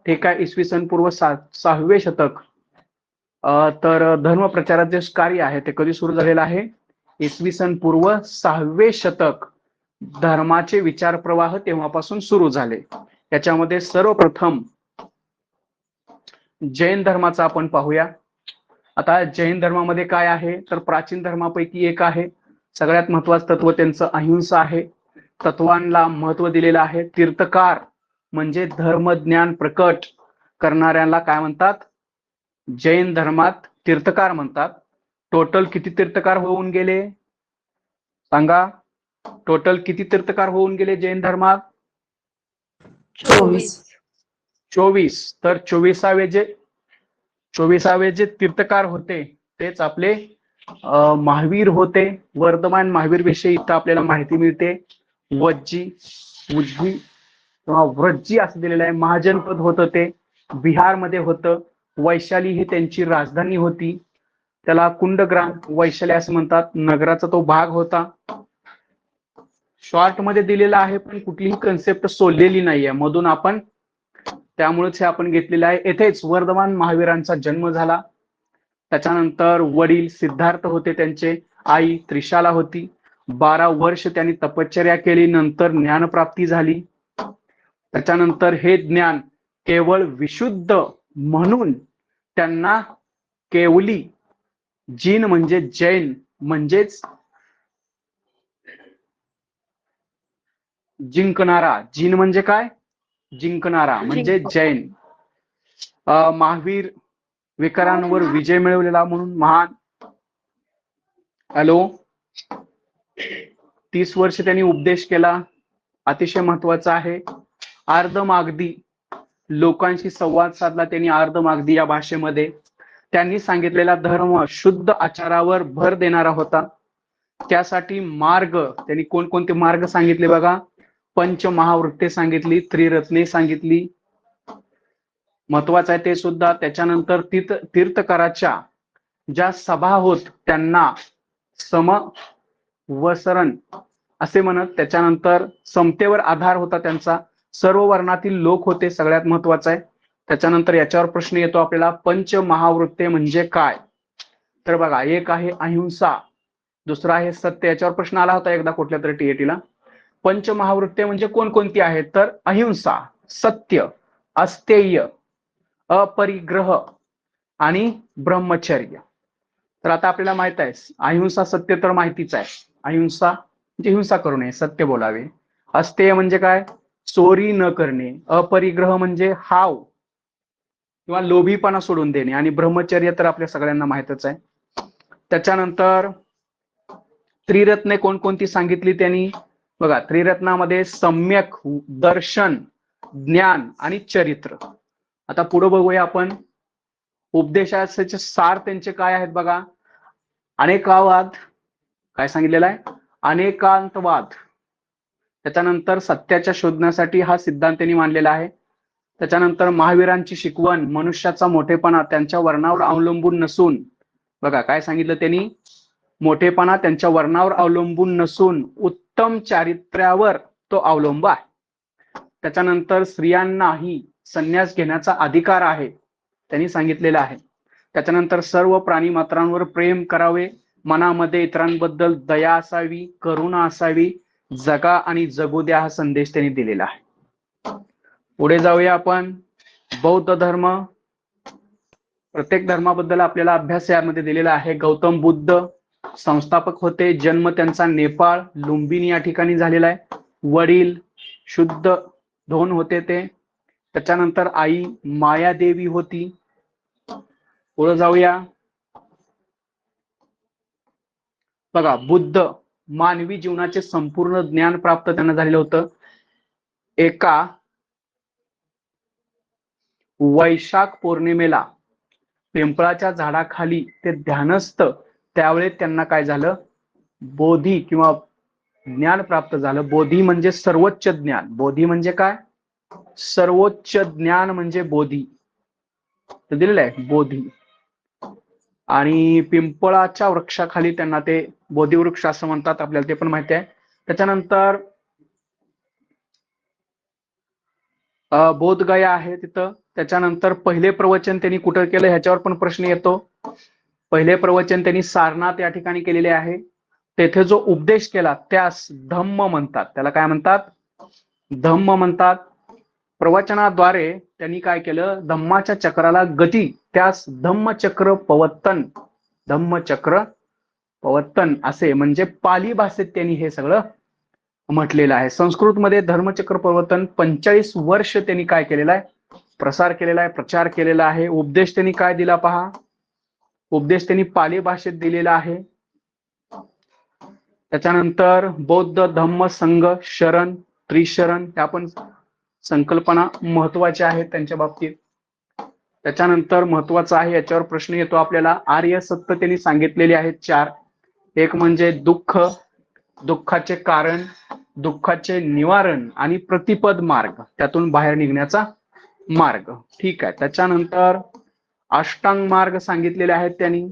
Speaker 1: ठीक आहे. इसवी सन पूर्व 6वे शतक. तर धर्म प्रचाराचे कार्य आहे ते कधी सुरू झालेलं आहे? इसवी सन पूर्व 6वे शतक. धर्माचे विचार प्रवाह तेव्हापासून सुरू झाले. याच्यामध्ये सर्वप्रथम जैन धर्माचा आपण पाहूया. आता जैन धर्मामध्ये काय आहे, तर प्राचीन धर्मापैकी एक आहे. सगळ्यात महत्वाचं तत्व त्यांचं अहिंसा आहे. तत्वांना महत्व दिलेलं आहे. तीर्थकार म्हणजे धर्मज्ञान प्रकट करणाऱ्यांना काय म्हणतात? जैन धर्मात तीर्थकार म्हणतात. टोटल किती तीर्थकार होऊन गेले सांगा? टोटल किती तीर्थकार होऊन गेले जैन धर्मात?
Speaker 2: 24.
Speaker 1: 24. तर 24वे जे तीर्थकार होते तेच आपले महावीर होते. वर्धमान महावीर विषयी इथं आपल्याला माहिती मिळते. वज्जी, उज्जी किंवा व्रज्जी असं दिलेलं आहे. महाजनपद होतं ते बिहारमध्ये होतं. वैशाली ही त्यांची राजधानी होती. त्याला कुंडग्राम वैशाली असं म्हणतात. नगराचा तो भाग होता. शॉर्ट मध्ये दिलेला आहे पण कुठलीही कन्सेप्ट सोडलेली नाहीये मधून आपण, त्यामुळेच हे आपण घेतलेलं आहे. येथेच वर्धमान महावीरांचा जन्म झाला. त्याच्यानंतर वडील सिद्धार्थ होते, त्यांचे आई त्रिशाला होती. 12 वर्ष त्यांनी तपश्चर्या केली, नंतर ज्ञानप्राप्ती झाली. त्याच्यानंतर हे ज्ञान केवळ विशुद्ध म्हणून त्यांना केवली, जीन म्हणजे जैन म्हणजेच जिंकणारा, जीन म्हणजे काय? जिंकणारा म्हणजे जैन. महावीर विकारांवर विजय मिळवलेला म्हणून महान. हॅलो, 30 वर्ष त्यांनी उपदेश केला. अतिशय महत्वाचा आहे. अर्धमागधी लोकांशी संवाद साधला त्यांनी. अर्धमागधी या भाषेमध्ये त्यांनी सांगितलेला धर्म शुद्ध आचारावर भर देणारा होता. त्यासाठी मार्ग त्यांनी कोणकोणते मार्ग सांगितले बघा. पंचमहावृत्ते सांगितली, त्रिरत्ने सांगितली, महत्वाचं आहे ते सुद्धा. त्याच्यानंतर तीर्थकाराच्या ज्या सभा होत त्यांना समवसरण असे म्हणत. त्याच्यानंतर समतेवर आधार होता त्यांचा. सर्व वर्णातील लोक होते, सगळ्यात महत्वाचं आहे. त्याच्यानंतर याच्यावर प्रश्न येतो आपल्याला, पंचमहावृत्ते म्हणजे काय? तर बघा, एक आहे अहिंसा, दुसरा आहे सत्य. याच्यावर प्रश्न आला होता एकदा कुठल्या तरी टीएटीला. पंचमहावृत्ते म्हणजे कोणकोणती आहेत? तर अहिंसा, सत्य, अस्तेय, अपरिग्रह आणि ब्रह्मचर्य. तर आता आपल्याला माहित आहे अहिंसा सत्य तर माहितीच आहे. अहिंसा म्हणजे हिंसा करू नये, सत्य बोलावे. अस्तेय म्हणजे काय? चोरी न करणे. अपरिग्रह म्हणजे हाव किंवा लोभीपणा सोडून देणे. आणि ब्रह्मचर्य तर आपल्या सगळ्यांना माहितच आहे. त्याच्यानंतर त्रिरत्ने कोणकोणती सांगितली त्यांनी? बघा, त्रिरत्नामध्ये सम्यक दर्शन, ज्ञान आणि चरित्र. आता पुढे बघूया आपण. उपदेशाचे सार त्यांचे काय आहेत बघा. अनेकावाद, काय सांगितलेलं आहे? अनेकांतवाद. त्याच्यानंतर सत्याच्या शोधण्यासाठी हा सिद्धांत त्यांनी मांडलेला आहे. त्याच्यानंतर महावीरांची शिकवण, मनुष्याचा मोठेपणा त्यांच्या वर्णावर अवलंबून नसून, बघा काय सांगितलं त्यांनी? मोठेपणा त्यांच्या वर्णावर अवलंबून नसून उत्तम चारित्र्यावर तो अवलंब आहे. त्याच्यानंतर स्त्रियांनाही संन्यास घेण्याचा अधिकार आहे, त्यांनी सांगितलेलं आहे. त्याच्यानंतर सर्व प्राणीमात्रांवर प्रेम करावे, मनामध्ये इतरांबद्दल दया असावी, करुणा असावी, जगा आणि जगू द्या हा संदेश त्यांनी दिलेला आहे. पुढे जाऊया आपण. बौद्ध धर्म. प्रत्येक धर्माबद्दल आपल्याला अभ्यास यामध्ये दिलेला आहे. गौतम बुद्ध संस्थापक होते. जन्म त्यांचा नेपाळ, लुंबिनी या ठिकाणी झालेला आहे. वडील शुद्ध धोन होते ते. त्याच्यानंतर आई मायादेवी होती. पुढे जाऊया. बघा, बुद्ध मानवी जीवनाचे संपूर्ण ज्ञान प्राप्त त्यांना झालेलं होतं. एका वैशाख पौर्णिमेला पिंपळाच्या झाडाखाली ते ध्यानस्थ, त्यावेळी त्यांना काय झालं? बोधी किंवा ज्ञान प्राप्त झालं. बोधी म्हणजे सर्वोच्च ज्ञान. बोधी म्हणजे काय? सर्वोच्च ज्ञान म्हणजे बोधी. तर दिलेलं आहे बोधी. आणि पिंपळाच्या वृक्षाखाली त्यांना ते बोधी वृक्ष असं म्हणतात, आपल्याला ते पण माहिती आहे. त्याच्यानंतर बोधगया आहे तिथं. त्याच्यानंतर पहिले प्रवचन त्यांनी कुठं केलं ह्याच्यावर पण प्रश्न येतो. पहिले प्रवचन त्यांनी सारनाथ या ठिकाणी केलेले आहे. तेथे जो उपदेश केला त्यास धम्म म्हणतात. त्याला काय म्हणतात? धम्म म्हणतात. प्रवचनाद्वारे त्यांनी काय केलं? धम्माच्या चक्राला गती, त्यास धम्मचक्र पवर्तन, धम्मचक्र पवर्तन असे म्हणजे पाली भाषेत त्यांनी हे सगळं म्हटलेलं आहे. संस्कृतमध्ये धर्मचक्र प्रवर्तन 45 वर्ष त्यांनी काय केलेलं आहे? प्रसार केलेला आहे, प्रचार केलेला आहे. उपदेश त्यांनी काय दिला पहा. उपदेश त्यांनी पाली भाषेत दिलेला आहे. त्याच्यानंतर बौद्ध धम्म संघ शरण, त्रिशरण ह्या पण संकल्पना महत्वाच्या आहेत त्यांच्या बाबतीत. त्याच्यानंतर महत्वाचं आहे, याच्यावर प्रश्न येतो आपल्याला. आर्य सत्य त्यांनी सांगितलेले आहेत 4. एक म्हणजे दुःख, दुःखाचे कारण, दुःखाचे निवारण आणि प्रतिपद मार्ग, त्यातून बाहेर निघण्याचा मार्ग. ठीक आहे. त्याच्यानंतर अष्टांग मार्ग सांगितलेले आहेत त्यांनी.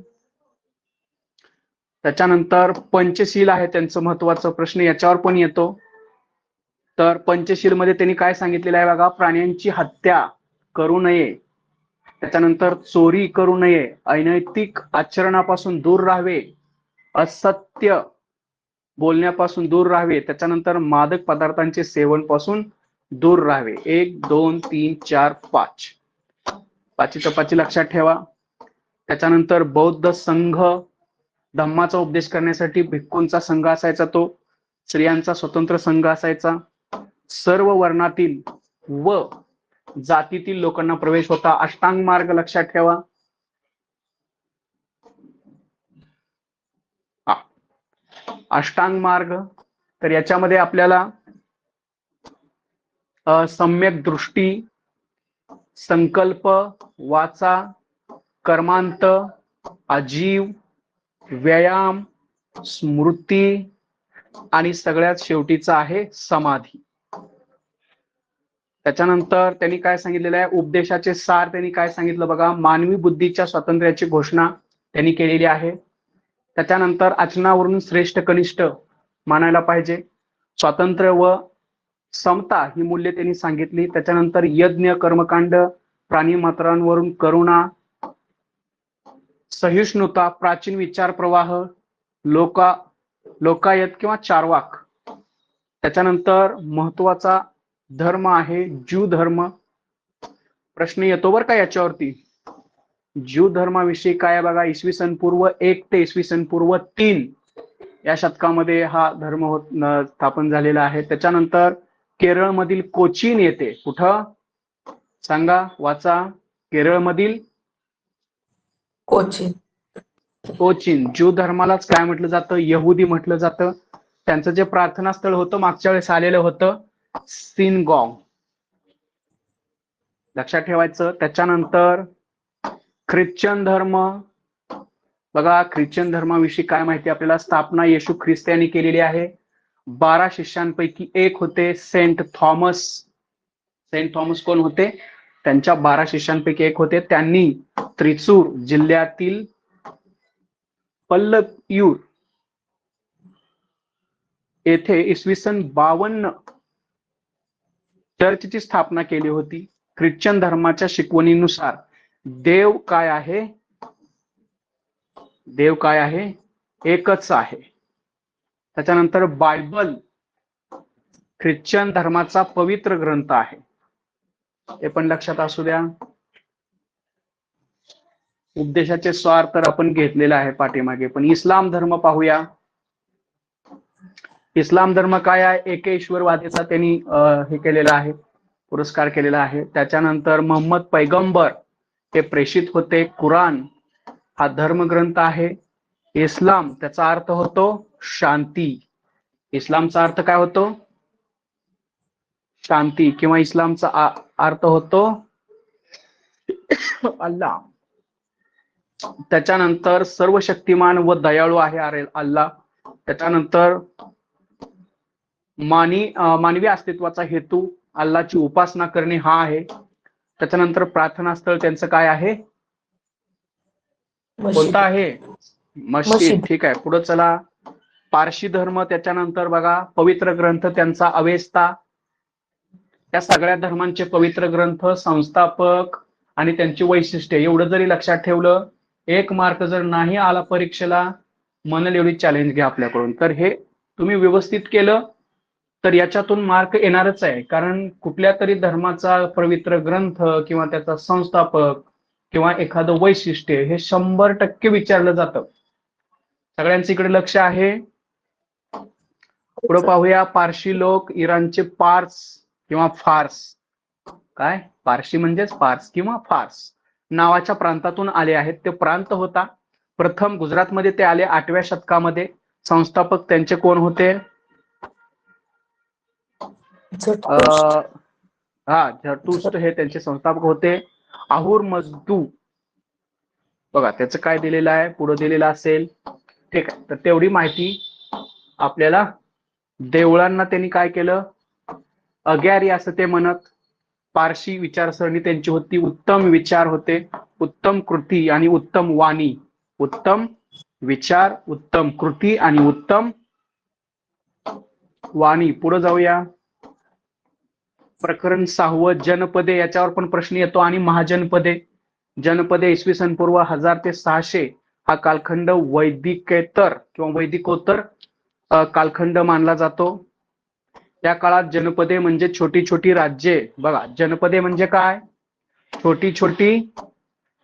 Speaker 1: त्याच्यानंतर पंचशील आहे त्यांचं महत्वाचं. प्रश्न याच्यावर पण येतो. तर पंचशील मध्ये त्यांनी काय सांगितलेलं आहे बघा. प्राण्यांची हत्या करू नये, त्याच्यानंतर चोरी करू नये, अनैतिक आचरणापासून दूर राहावे, असत्य बोलण्यापासून दूर राहावे, त्याच्यानंतर मादक पदार्थांचे सेवन पासून दूर राहावे. 1 2 3 4 5 पाचीचं पाची लक्षात ठेवा. त्याच्यानंतर बौद्ध संघ, धम्माचा उपदेश करण्यासाठी भिक्खूंचा संघ असायचा. तो स्त्रियांचा स्वतंत्र संघ असायचा. सर्व वर्णातील व जातीतील लोकांना प्रवेश होता. अष्टांग मार्ग लक्षात ठेवा. अष्टांग मार्ग, तर याच्यामध्ये आपल्याला सम्यक दृष्टी, संकल्प, वाचा, कर्मांत, आजीव, व्यायाम, स्मृती आणि सगळ्यात शेवटीचा आहे समाधी. त्याच्यानंतर त्यांनी काय सांगितलेलं आहे? उपदेशाचे सार त्यांनी काय सांगितलं बघा. मानवी बुद्धीच्या स्वातंत्र्याची घोषणा त्यांनी केलेली आहे. त्याच्यानंतर आचरणावरून श्रेष्ठ कनिष्ठ मानायला पाहिजे. स्वातंत्र्य व समता ही मूल्य त्यांनी सांगितली. त्याच्यानंतर यज्ञ, कर्मकांड, प्राणी मात्रांवरून करुणा, सहिष्णुता, प्राचीन विचार प्रवाह, लोकायत किंवा चार्वाक. त्याच्यानंतर महत्वाचा धर्म आहे ज्यू धर्म. प्रश्न येतो बरं का याच्यावरती. ज्यू धर्माविषयी काय आहे बघा. इसवी सन पूर्व 1 ते इसवी सन पूर्व 3 या शतकामध्ये हा धर्म स्थापन झालेला आहे. त्याच्यानंतर केरळमधील कोचीन येथे, कुठं सांगा, वाचा. केरळमधील
Speaker 2: कोचीन.
Speaker 1: कोचीन. ज्यू धर्मालाच काय म्हटलं जातं, यहुदी म्हटलं जातं. त्यांचं जे प्रार्थना स्थळ होतं मागच्या वेळेस आलेलं होतं सिनगॉग, लक्षात ठेवायचं. त्याच्यानंतर ख्रिश्चन धर्म बघा. ख्रिश्चन धर्माविषयी काय माहिती आपल्याला. स्थापना येशू ख्रिस्त यांनी केलेली आहे. 12 शिष्यांपैकी एक होते सेंट थॉमस. सेंट थॉमस कोण होते, त्यांच्या 12 शिष्यांपैकी एक होते. त्यांनी त्रिचूर जिल्ह्यातील पल्लयूर येथे इसवी सन 52 चर्चची स्थापना केली होती. ख्रिश्चन धर्माच्या शिकवणीनुसार देव काय आहे, देव काय आहे, एकच आहे. त्याच्यानंतर बायबल ख्रिश्चन धर्माचा पवित्र ग्रंथ आहे, हे पण लक्षात असू द्या. उपदेशाचे स्वार तर आपण घेतलेला आहे पाठीमागे. पण इस्लाम धर्म पाहूया. इस्लाम धर्म काय आहे, एकेश्वरवादीचा त्यांनी हे केलेला आहे, पुरस्कार केलेला आहे. त्याच्यानंतर मोहम्मद पैगंबर हे प्रेषित होते. कुराण हा धर्मग्रंथ आहे. इस्लाम त्याचा अर्थ होतो शांती. इस्लामचा अर्थ काय होतो, शांती, किंवा इस्लामचा अर्थ होतो अल्लाह. त्याच्यानंतर सर्वशक्तिमान व दयाळू आहे अल्लाह. त्याच्यानंतर मानवी अस्तित्वाचा हेतू अल्लाची उपासना करणे हा आहे. त्याच्यानंतर प्रार्थना स्थळ त्यांचं काय आहे, कोणता आहे, मस्जिद. ठीक आहे, पुढे चला. पारशी धर्म. त्याच्यानंतर बघा पवित्र ग्रंथ त्यांचा अवेस्ता. या सगळ्या धर्मांचे पवित्र ग्रंथ, संस्थापक आणि त्यांची वैशिष्ट्ये एवढं जरी लक्षात ठेवलं, 1 मार्क जर नाही आला परीक्षेला, म्हणेल एवढी चॅलेंज घ्या आपल्याकडून. तर हे तुम्ही व्यवस्थित केलं तर याच्यातून मार्क येणारच आहे. कारण कुठल्या तरी धर्माचा पवित्र ग्रंथ किंवा त्याचा संस्थापक किंवा एखादं वैशिष्ट्य हे 100% विचारलं जातं. सगळ्यांचं इकडे लक्ष आहे. पुढे पाहूया. पारशी लोक इराणचे पार्स किंवा फार्स. काय, पारशी म्हणजेच फार्स किंवा फार्स नावाच्या प्रांतातून आले आहेत. ते प्रांत होता प्रथम गुजरातमध्ये ते आले 8व्या शतकामध्ये. संस्थापक त्यांचे कोण होते, झरतुष्ट हे त्यांचे संस्थापक होते. आहुर मजदू बघा त्याचं काय दिलेलं आहे, पुढे दिलेलं असेल. ठीक आहे, तर तेवढी माहिती आपल्याला. देवळांना त्यांनी काय केलं, अग्यारी असं ते म्हणत. पारशी विचारसरणी त्यांची होती. उत्तम विचार होते, उत्तम कृती आणि उत्तम वाणी. उत्तम विचार, उत्तम कृती आणि उत्तम वाणी. पुढे जाऊया. प्रकरण 6 जनपदे. याच्यावर पण प्रश्न येतो. आणि महाजनपदे. जनपदे इसवी सन पूर्व 1000 ते 600 हा कालखंड वैदिकेतर किंवा वैदिकोत्तर कालखंड मानला जातो. त्या काळात जनपदे म्हणजे छोटी छोटी राज्ये. बघा जनपदे म्हणजे काय, छोटी छोटी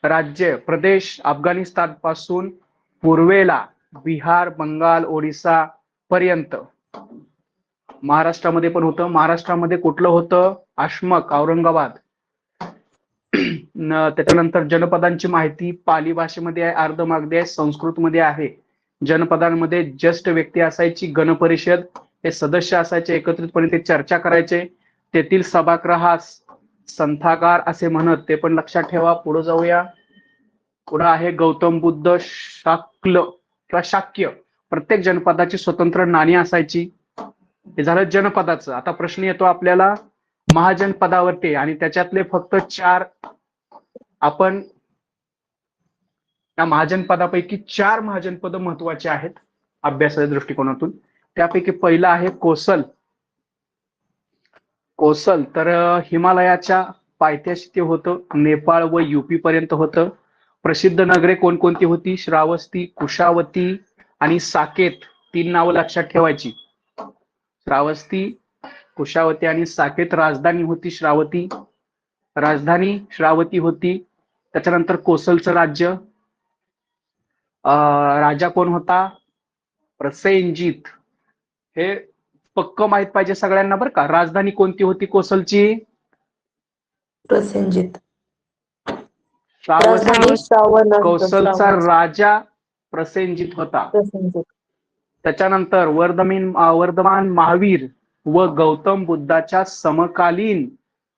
Speaker 1: राज्य. प्रदेश अफगाणिस्तान पासून पूर्वेला बिहार, बंगाल, ओडिसा पर्यंत. महाराष्ट्रामध्ये पण होतं. महाराष्ट्रामध्ये कुठलं होतं, आश्मक, औरंगाबाद. त्याच्यानंतर जनपदांची माहिती पाली भाषेमध्ये आहे, अर्धमागधी आहे, संस्कृतमध्ये आहे. जनपदांमध्ये ज्येष्ठ व्यक्ती असायची, गणपरिषद हे सदस्य असायचे, एकत्रितपणे ते चर्चा करायचे. तेथील सभागृहास संथागार असे म्हणत, ते पण लक्षात ठेवा. पुढे जाऊया. पुढे आहे गौतम बुद्ध शाक्य किंवा शाक्य. प्रत्येक जनपदाची स्वतंत्र नाणी असायची. हे झालं जनपदाचं. आता प्रश्न येतो आपल्याला महाजनपदावरती, आणि त्याच्यातले फक्त 4 आपण या महाजनपदापैकी 4 महाजनपद महत्वाचे आहेत अभ्यासाच्या दृष्टिकोनातून. त्यापैकी पहिलं आहे कोसल. कोसल तर हिमालयाच्या पायथ्याशी ते होतं, नेपाळ व युपी पर्यंत होतं. प्रसिद्ध नगरे कोणकोणती होती? श्रावस्ती, कुशावती आणि साकेत. 3 नावं लक्षात ठेवायची. श्रावस्ती, कुशावती आणि साकेत. राजधानी होती श्रावती. राजधानी श्रावती होती. त्याच्यानंतर कोसलचं राज्य, राजा कोण होता? प्रसेनजित. हे पक्क माहित पाहिजे सगळ्यांना बरं का. राजधानी कोणती होती कोसलची?
Speaker 2: प्रसेनजित.
Speaker 1: श्रावस्ती.
Speaker 2: राजधानी श्रावण.
Speaker 1: कोसलचा राजा प्रसेनजित होता.
Speaker 2: प्रसेनजित.
Speaker 1: त्याच्यानंतर वर्धमान महावीर व गौतम बुद्धाच्या समकालीन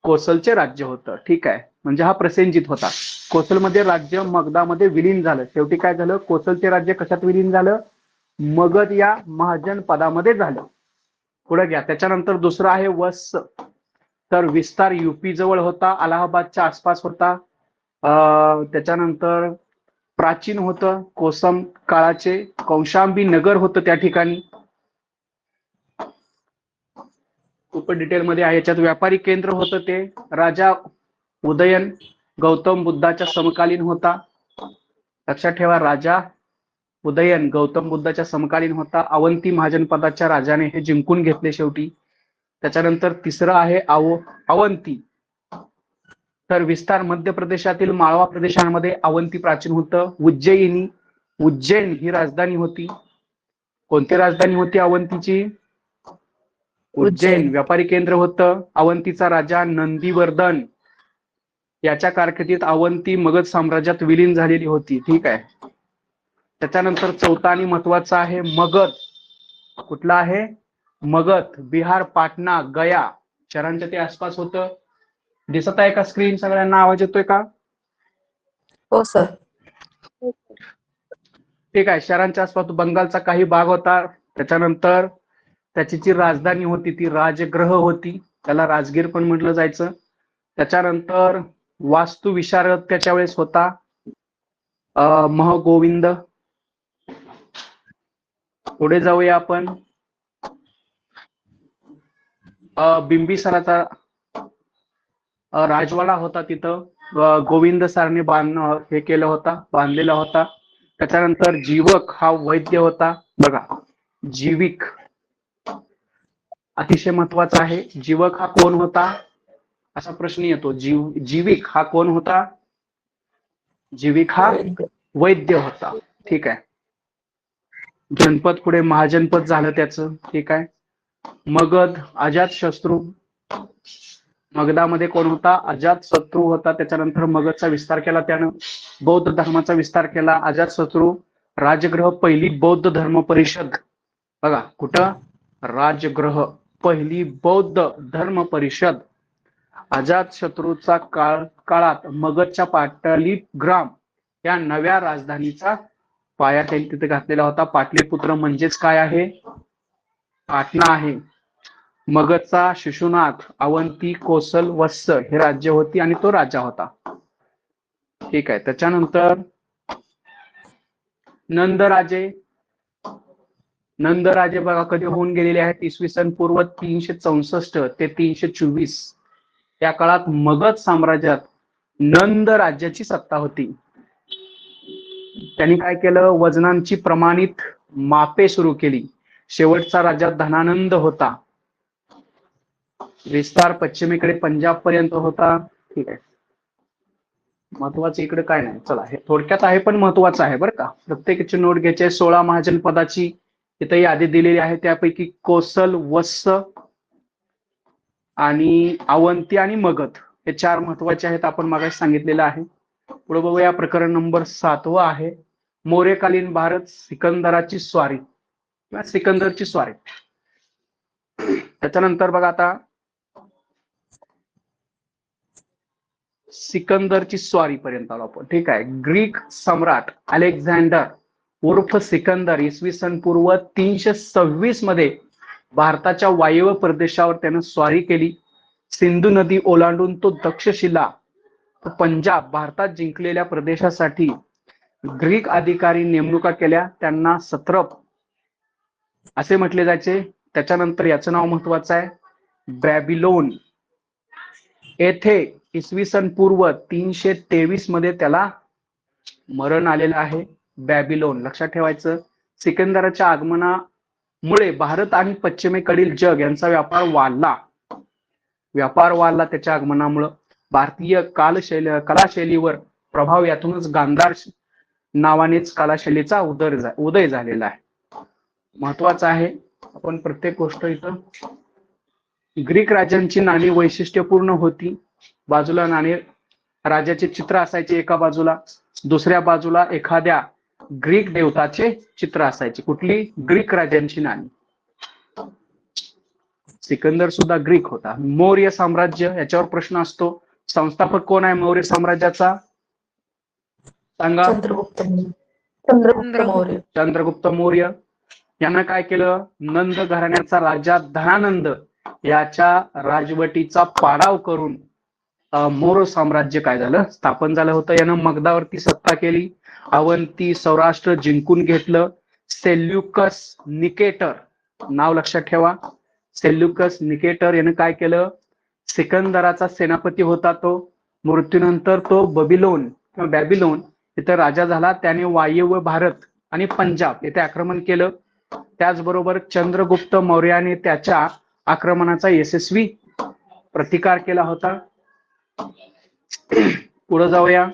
Speaker 1: कोसलचे राज्य होतं. ठीक आहे, म्हणजे हा प्रसेनजित होता. कोसलमध्ये राज्य मगधामध्ये विलीन झालं. शेवटी काय झालं? कोसलचे राज्य कशात विलीन झालं? मगध या महाजन पदामध्ये झालं. पुढे घ्या. त्याच्यानंतर दुसरं आहे वत्स. तर विस्तार युपी जवळ होता, अलाहाबादच्या आसपास होता. त्याच्यानंतर प्राचीन होतं, कोसम काळाचे कौशांबी नगर होतं त्या ठिकाणी. खूप डिटेलमध्ये आहे याच्यात. व्यापारी केंद्र होतं ते. राजा उदयन गौतम बुद्धाच्या समकालीन होता. लक्षात ठेवा, राजा उदयन गौतम बुद्धाच्या समकालीन होता. अवंती महाजनपदाच्या राजाने हे जिंकून घेतले शेवटी. त्याच्यानंतर तिसरं आहे अवंती. तर विस्तार मध्य प्रदेशातील माळवा प्रदेशांमध्ये अवंती प्राचीन होतं. उज्जैन ही राजधानी होती. कोणती राजधानी होती अवंतीची? उज्जैन. व्यापारी केंद्र होतं. अवंतीचा राजा नंदीवर्धन याच्या कारकिर्दीत अवंती मगध साम्राज्यात विलीन झालेली होती. ठीक आहे. त्याच्यानंतर चौथा आणि महत्वाचा आहे मगध. कुठला आहे? मगध. बिहार, पाटणा, गया शहरांच्या ते आसपास होतं. दिसत आहे का स्क्रीन? सगळ्यांना आवाज येतोय का?
Speaker 2: हो सर.
Speaker 1: ठीक आहे. शहरांच्या आसपास बंगालचा काही भाग होता. त्याच्यानंतर त्याची जी राजधानी होती ती राजगृह होती. त्याला राजगीर पण म्हटलं जायचं. त्याच्यानंतर वास्तु विशारद त्याच्या वेळेस होता, महगोविंद. पुढे जाऊया आपण. बिंबिसाराचा राजवाडा होता तिथं. गोविंद सारने हे केलं होता, बांधलेला होता. त्याच्यानंतर जीवक हा वैद्य होता. बघा, जीविक अतिशय महत्वाचा आहे. जीवक हा कोण होता असा प्रश्न येतो. जीविक हा कोण होता? जीविक हा वैद्य होता. ठीक आहे. जनपद पुढे महाजनपद झालं त्याचं. ठीक आहे. मगध अजातशत्रू. मगधामध्ये कोण होता? अजातशत्रू होता. त्याच्यानंतर मगधचा विस्तार केला त्यानं. बौद्ध धर्माचा विस्तार केला अजातशत्रू. राजगृह पहिली बौद्ध धर्म परिषद. बघा कुठं? राजगृह पहिली बौद्ध धर्म परिषद अजातशत्रूचा काळात मगधच्या पाटलीग्राम या नव्या राजधानीचा पाया त्यांनी तिथे घातलेला होता. पाटलीपुत्र म्हणजेच काय आहे? पाटणा आहे. मगधचा शिशुनाथ, अवंती, कोसल, वत्स हे राज्य होती आणि तो राजा होता. ठीक आहे. त्याच्यानंतर नंदराजे बघा कधी होऊन गेलेले आहेत. इसवी सन पूर्व 364 ते 324 या काळात मगध साम्राज्यात नंद राज्याची सत्ता होती. त्यांनी काय केलं? वजनांची प्रमाणित मापे सुरू केली. शेवटचा राजा धनानंद होता. विस्तार पश्चिमेकडे पंजाब पर्यंत होता. ठीक आहे. महत्वाचं इकडे काय नाही. चला, हे थोडक्यात आहे पण महत्वाचं आहे बरं का. प्रत्येकाची नोट घ्यायची. 16 महाजनपदाची इथे यादी दिलेली आहे. त्यापैकी कोसल, वत्स आणि अवंती आणि मगध हे 4 महत्वाचे आहेत. आपण मागास सांगितलेलं आहे. पुढे बघूया. प्रकरण नंबर 7 आहे मौर्यकालीन भारत सिकंदराची स्वारी किंवा सिकंदरची स्वारी. त्याच्यानंतर बघा आता सिकंदरची स्वारी पर्यंत आलो आपण. ठीक आहे. ग्रीक सम्राट अलेक्झांडर उर्फ सिकंदर इसवी सन पूर्व 326 मध्ये भारताच्या वायव्य प्रदेशावर त्यानं स्वारी केली. सिंधू नदी ओलांडून तो तक्षशिला पंजाब भारतात जिंकलेल्या प्रदेशासाठी ग्रीक अधिकारी नेमणुका केल्या. त्यांना सत्रप असे म्हटले जायचे. त्याच्यानंतर याचं नाव महत्वाचं आहे बॅबिलोन. येथे इसवी सन पूर्व 323 मध्ये त्याला मरण आलेलं आहे बॅबिलोन. लक्षात ठेवायचं, सिकंदराच्या आगमनामुळे भारत आणि पश्चिमेकडील जग यांचा व्यापार वाढला त्याच्या आगमनामुळं. भारतीय कलाशैलीवर प्रभाव यातूनच गांधार नावानेच कलाशैलीचा उदय झालेला आहे. महत्वाचं आहे, आपण प्रत्येक गोष्ट इथं. ग्रीक राजांची नाणी वैशिष्ट्यपूर्ण होती. बाजूला नाणे राजाचे चित्र असायचे एका बाजूला, दुसऱ्या बाजूला एखाद्या ग्रीक देवताचे चित्र असायचे. कुठली? ग्रीक राजांची नाणी. सिकंदर सुद्धा ग्रीक होता. मौर्य साम्राज्य, याच्यावर प्रश्न असतो. संस्थापक कोण आहे मौर्य साम्राज्याचा? सांगा. चंद्रगुप्त मौर्य. यानं काय केलं? नंद घराण्याचा राजा धनानंद याच्या राजवटीचा पाडाव करून मौर्य साम्राज्य काय झालं? स्थापन झालं होतं. यानं मगधावरती सत्ता केली. अवंती सौराष्ट्र जिंकून घेतलं. सेल्युकस निकेटर, नाव लक्षात ठेवा. सेल्युकस निकेटर यानं काय केलं? सिकंदराचा सेनापती होता तो. मृत्यूनंतर तो बॅबिलोन इथं राजा झाला. त्याने वायव्य भारत आणि पंजाब येथे आक्रमण केलं. त्याचबरोबर चंद्रगुप्त मौर्याने त्याच्या आक्रमणाचा यशस्वी प्रतिकार केला होता. पुढे जाऊया.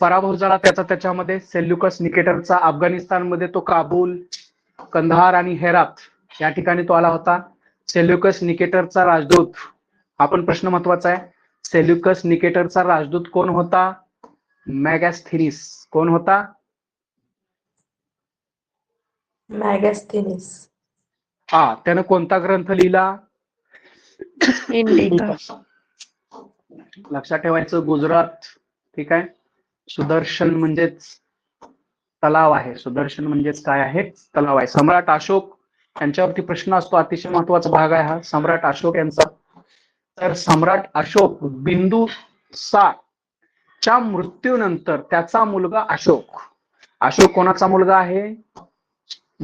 Speaker 1: पराभव झाला त्याचा त्याच्यामध्ये. सेल्युकस निकेटरचा अफगाणिस्तानमध्ये तो काबूल, कंधार आणि हेरात या ठिकाणी तो आला होता. सेल्युकस निकेटरचा राजदूत, हा पण प्रश्न महत्वाचा आहे. सेल्युकस निकेटरचा राजदूत कोण होता? मॅगॅस्थेनिस. कोण होता?
Speaker 2: मॅगॅस्थेनिस.
Speaker 1: हा, त्यानं कोणता ग्रंथ लिहिला?
Speaker 2: इंडिका.
Speaker 1: लक्षात ठेवायचं, गुजरात. ठीक आहे. सुदर्शन म्हणजेच तलाव आहे. सुदर्शन म्हणजेच काय आहे? तलाव आहे. सम्राट अशोक यांच्यावरती प्रश्न असतो. अतिशय महत्वाचा भाग आहे हा, सम्राट अशोक यांचा. तर सम्राट अशोक बिंदुसारच्या मृत्यूनंतर त्याचा मुलगा अशोक कोणाचा मुलगा आहे?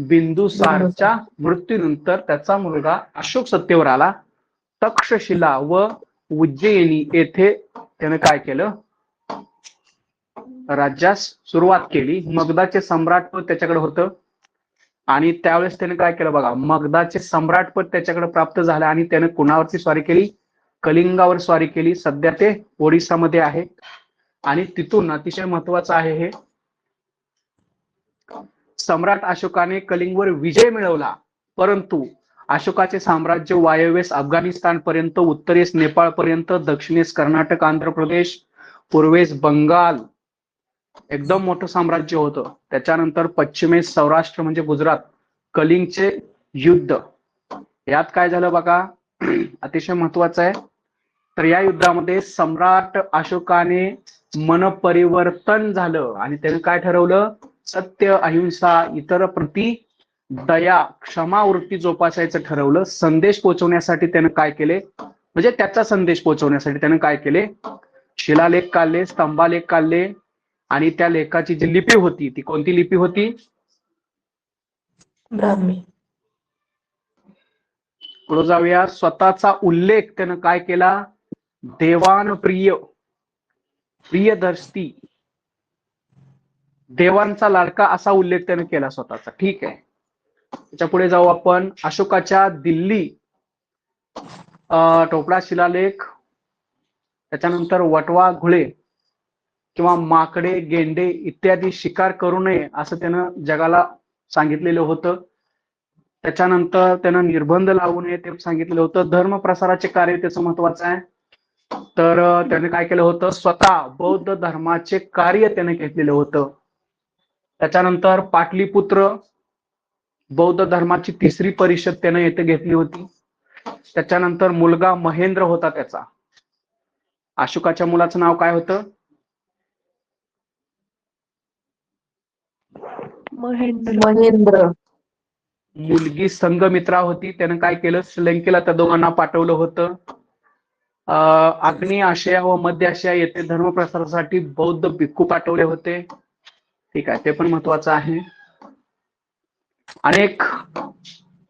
Speaker 1: बिंदुसारच्या मृत्यूनंतर त्याचा मुलगा अशोक सत्तेवर आला. तक्षशिला व उज्जैनी येथे त्याने काय केलं? राज्यास सुरुवात केली. मगधाचे सम्राटपद त्याच्याकडे होतं आणि त्यावेळेस त्याने काय केलं बघा, मगधाचे सम्राटपद त्याच्याकडे प्राप्त झालं आणि त्याने कुणावरती स्वारी केली? कलिंगावर स्वारी केली. सध्या ते ओडिसामध्ये आहे. आणि तिथून अतिशय महत्वाचं आहे हे, सम्राट अशोकाने कलिंगवर विजय मिळवला, परंतु अशोकाचे साम्राज्य वायव्येस अफगाणिस्तान पर्यंत, उत्तरेस नेपाळ पर्यंत, दक्षिणेस कर्नाटक, आंध्र प्रदेश, पूर्वेस बंगाल, एकदम मोठं साम्राज्य होतं. त्याच्यानंतर पश्चिमेस सौराष्ट्र म्हणजे गुजरात, कलिंगचे युद्ध. यात काय झालं बघा, अतिशय महत्वाचं आहे. तर या युद्धामध्ये सम्राट अशोकाने मनपरिवर्तन झालं आणि त्याने काय ठरवलं? सत्य, अहिंसा, इतर प्रति दया, क्षमावृत्ती जोपासायचं ठरवलं. संदेश पोहोचवण्यासाठी त्यानं काय केले? म्हणजे त्याचा संदेश पोहोचवण्यासाठी त्यानं काय केले? शिलालेख काढले, स्तंभालेख काढले आणि त्या लेखाची जी लिपी होती ती कोणती लिपी होती?
Speaker 2: ब्राह्मी.
Speaker 1: पुढे जाऊया. स्वतःचा उल्लेख त्यानं काय केला? देवान प्रियदर्शी, देवांचा लाडका असा उल्लेख त्याने केला स्वतःचा. ठीक आहे. त्याच्या पुढे जाऊ आपण. अशोकाच्या दिल्ली टोपला शिलालेख, त्याच्यानंतर वटवा घुळे किंवा माकडे, गेंडे इत्यादी शिकार करू नये असं त्यानं जगाला सांगितलेलं होतं. त्याच्यानंतर त्यानं निर्बंध लावू नये ते सांगितलेलं होतं. धर्म प्रसाराचे कार्य त्याचं महत्वाचं आहे. तर त्याने काय केलं होतं? स्वतः बौद्ध धर्माचे कार्य त्याने घेतलेलं होतं. त्याच्यानंतर पाटलीपुत्र बौद्ध धर्माची 3री परिषद त्याने येथे घेतली होती. त्याच्यानंतर मुलगा महेंद्र होता त्याचा. अशोकाच्या मुलाचं नाव काय होतं?
Speaker 2: महेंद्र.
Speaker 1: मुलगी संघमित्रा होती. त्यानं काय केलं? श्रीलंकेला त्या दोघांना पाठवलं होतं. आग्नेय आशिया व मध्य आशिया येथे धर्मप्रसारासाठी बौद्ध भिक्खू पाठवले होते. ठीक आहे, ते पण महत्वाचं आहे.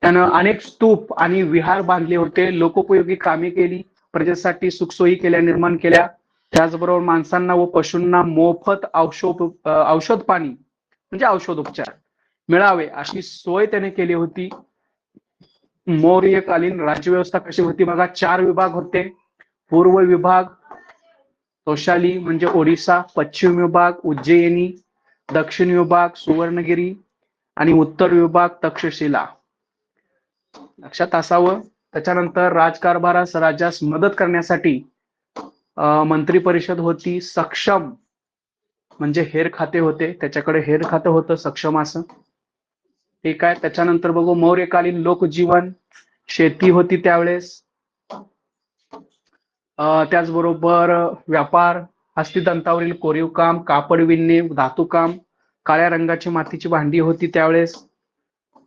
Speaker 1: त्यानं अनेक स्तूप आणि विहार बांधले होते. लोकोपयोगी कामे केली, प्रजेसाठी सुखसोयी केल्या, निर्माण केल्या. त्याचबरोबर माणसांना व पशूंना मोफत औषध पाणी म्हणजे औषधोपचार मिळावे अशी सोय त्याने केली होती. मौर्यकालीन राज्यव्यवस्था कशी होती बघा. 4 विभाग होते. पूर्व विभाग तोशाली म्हणजे ओडिसा, पश्चिम विभाग उज्जैनी, दक्षिण विभाग सुवर्णगिरी आणि उत्तर विभाग तक्षशिला. लक्षात असावं. त्याच्यानंतर राजकारभारास राज्यास मदत करण्यासाठी मंत्री परिषद होती. सक्षम म्हणजे हेर खाते होते, त्याच्याकडे हेर खातं होतं सक्षम असं. ठीक आहे. त्याच्यानंतर बघू मौर्यकालीन लोकजीवन, शेती होती त्यावेळेस. त्याचबरोबर व्यापार, हस्तिदंतावरील कोरीव काम, कापड विणणे, धातुकाम, काळ्या रंगाची मातीची भांडी होती त्यावेळेस.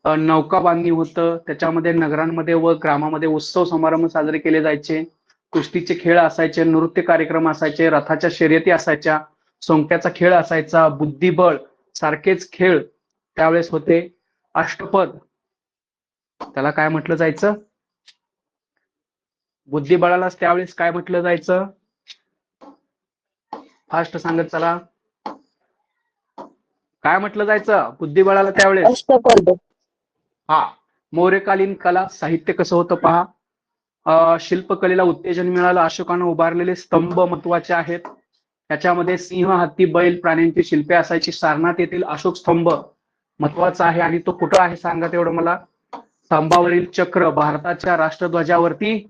Speaker 1: नौका बांधणी होतं. त्याच्यामध्ये नगरांमध्ये व ग्रामामध्ये उत्सव समारंभ साजरे केले जायचे. कुस्तीचे खेळ असायचे, नृत्य कार्यक्रम असायचे, रथाच्या शर्यती असायच्या, सोंगट्याचा खेळ असायचा, बुद्धिबळ सारखेच खेळ त्यावेळेस होते. अष्टपद त्याला काय म्हटलं जायचं? बुद्धिबळालाच त्यावेळेस काय म्हटलं जायचं? फास्ट सांगत चला. काय म्हटलं जायचं बुद्धिबळाला त्यावेळेस?
Speaker 2: अष्टपद.
Speaker 1: हा. मौर्यकालीन कला साहित्य कसं होतं पहा. शिल्पकलेला उत्तेजन मिळालं. अशोकानं उभारलेले स्तंभ महत्वाचे आहेत. त्याच्यामध्ये सिंह, हत्ती, बैल प्राण्यांची शिल्पे असायची. सारनाथ येथील अशोक स्तंभ महत्वाचा आहे आणि तो कुठं आहे सांगा तेवढं मला. स्तंभावरील चक्र भारताच्या राष्ट्रध्वजावरती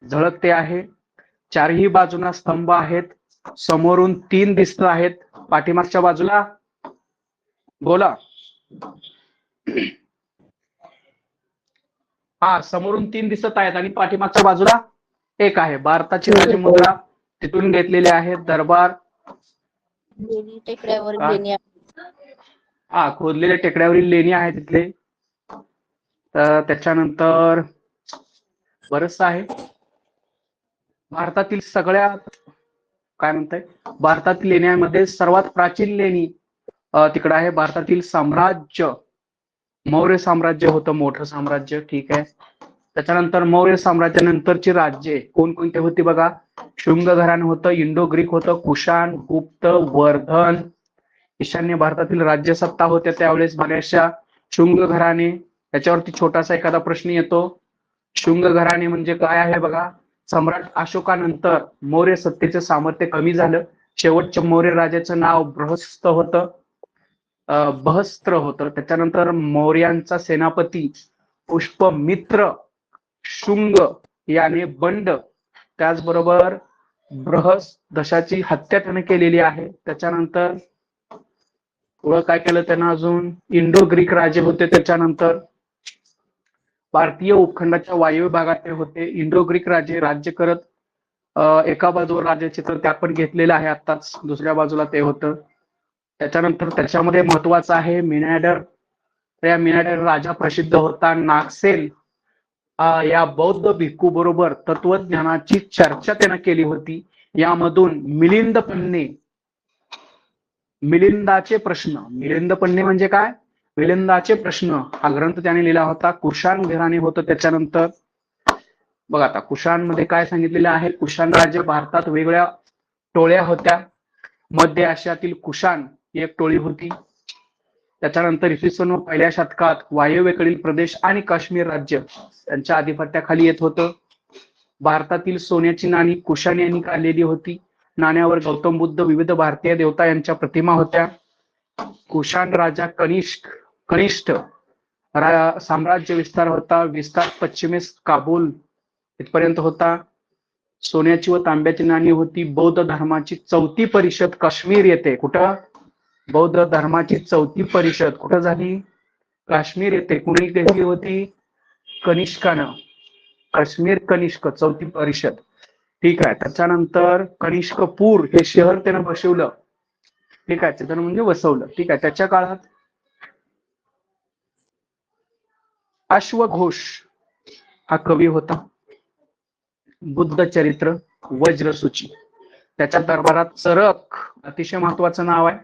Speaker 1: झळकते आहे. चारही बाजूना स्तंभ आहेत. समोरून 3 दिसत आहेत. पाठीमागच्या बाजूला बोला. हा, समोरून 3 दिसत आहेत आणि पाठीमागच्या बाजूला 1 आहे. भारताची राजमुद्रा तिथून घेतलेली आहे. दरबार
Speaker 2: टेकड्यावर
Speaker 1: का?
Speaker 2: लेणी आहेत.
Speaker 1: हा, खोदलेल्या टेकड्यावरील लेणी आहे तिथले. त्याच्यानंतर बरंच आहे. भारतातील सगळ्यात काय म्हणताय, भारतातील लेण्यांमध्ये सर्वात प्राचीन लेणी तिकडे आहे. भारतातील साम्राज्य मौर्य साम्राज्य होतं, मोठं साम्राज्य. ठीक आहे. त्याच्यानंतर मौर्य साम्राज्यानंतरची राज्ये कोणकोणती होती बघा. शुंग घराणं होतं, इंडो ग्रीक होतं, कुशाण, गुप्त, वर्धन. ईशान्य भारतातील राज्यसत्ता होत्या त्यावेळेस बऱ्याचशा. शुंग घराणे, त्याच्यावरती छोटासा एखादा प्रश्न येतो. शुंग घराणे म्हणजे काय आहे बघा. सम्राट अशोकानंतर मौर्य सत्तेचं सामर्थ्य कमी झालं. शेवटच्या मौर्य राजाचं नाव बृहस्पती होतं, बहस्त्र होतं. त्याच्यानंतर मौर्यांचा सेनापती पुष्पमित्र शुंग याने बंड, त्याचबरोबर बृहस्पती हत्या त्याने केलेली आहे. त्याच्यानंतर काय केलं त्यानं अजून, इंडो ग्रीक राजे होते. त्याच्यानंतर भारतीय उपखंडाच्या वायव्य भागात ते होते. इंडो ग्रीक राजे राज्य करत एका बाजूवर राज्याचे तर त्या पण घेतलेलं आहे आताच, दुसऱ्या बाजूला ते होतं. त्याच्यानंतर त्याच्यामध्ये महत्वाचं आहे मिनॅडर. या मिनॅडर राजा प्रसिद्ध होता. नागसेन या बौद्ध भिक्खू बरोबर तत्वज्ञानाची चर्चा त्यानं केली होती. यामधून मिलिंदाचे प्रश्न, मिलिंदपण्णे म्हणजे काय, मिलिंदाचे प्रश्न हा ग्रंथ त्याने लिहिला होता. कुशाण घराणे होतं. त्याच्यानंतर बघा आता कुशाण मध्ये काय सांगितलेलं आहे. कुशाण राज्य भारतात वेगळ्या टोळ्या होत्या. मध्य आशियातील कुशाण ही एक टोळी होती. त्याच्यानंतर इसवी सन 1ल्या शतकात वायव्येकडील प्रदेश आणि काश्मीर राज्य त्यांच्या आधिपत्याखाली येत होतं. भारतातील सोन्याची नाणी कुशाण यांनी काढलेली होती. नाण्यावर गौतम बुद्ध, विविध भारतीय देवता यांच्या प्रतिमा होत्या. कुशाण राजा कनिष्ठ साम्राज्य विस्तार होता. विस्तार पश्चिमेस काबूल इथपर्यंत होता. सोन्याची व तांब्याची नाणी होती. बौद्ध धर्माची 4थी परिषद काश्मीर येथे, कुठं, बौद्ध धर्माची 4थी परिषद कुठं झाली, काश्मीर येथे. कुणी घेतली होती, कनिष्कानं. काश्मीर कनिष्क 4थी परिषद. ठीक आहे. त्याच्यानंतर कनिष्कपूर हे शहर त्यानं बसवलं. ठीक आहे, त्यानं म्हणजे वसवलं. ठीक आहे. त्याच्या काळात अश्वघोष हा कवी होता. बुद्ध चरित्र, वज्रसूची. त्याच्या दरबारात चरक अतिशय महत्वाचं नाव आहे,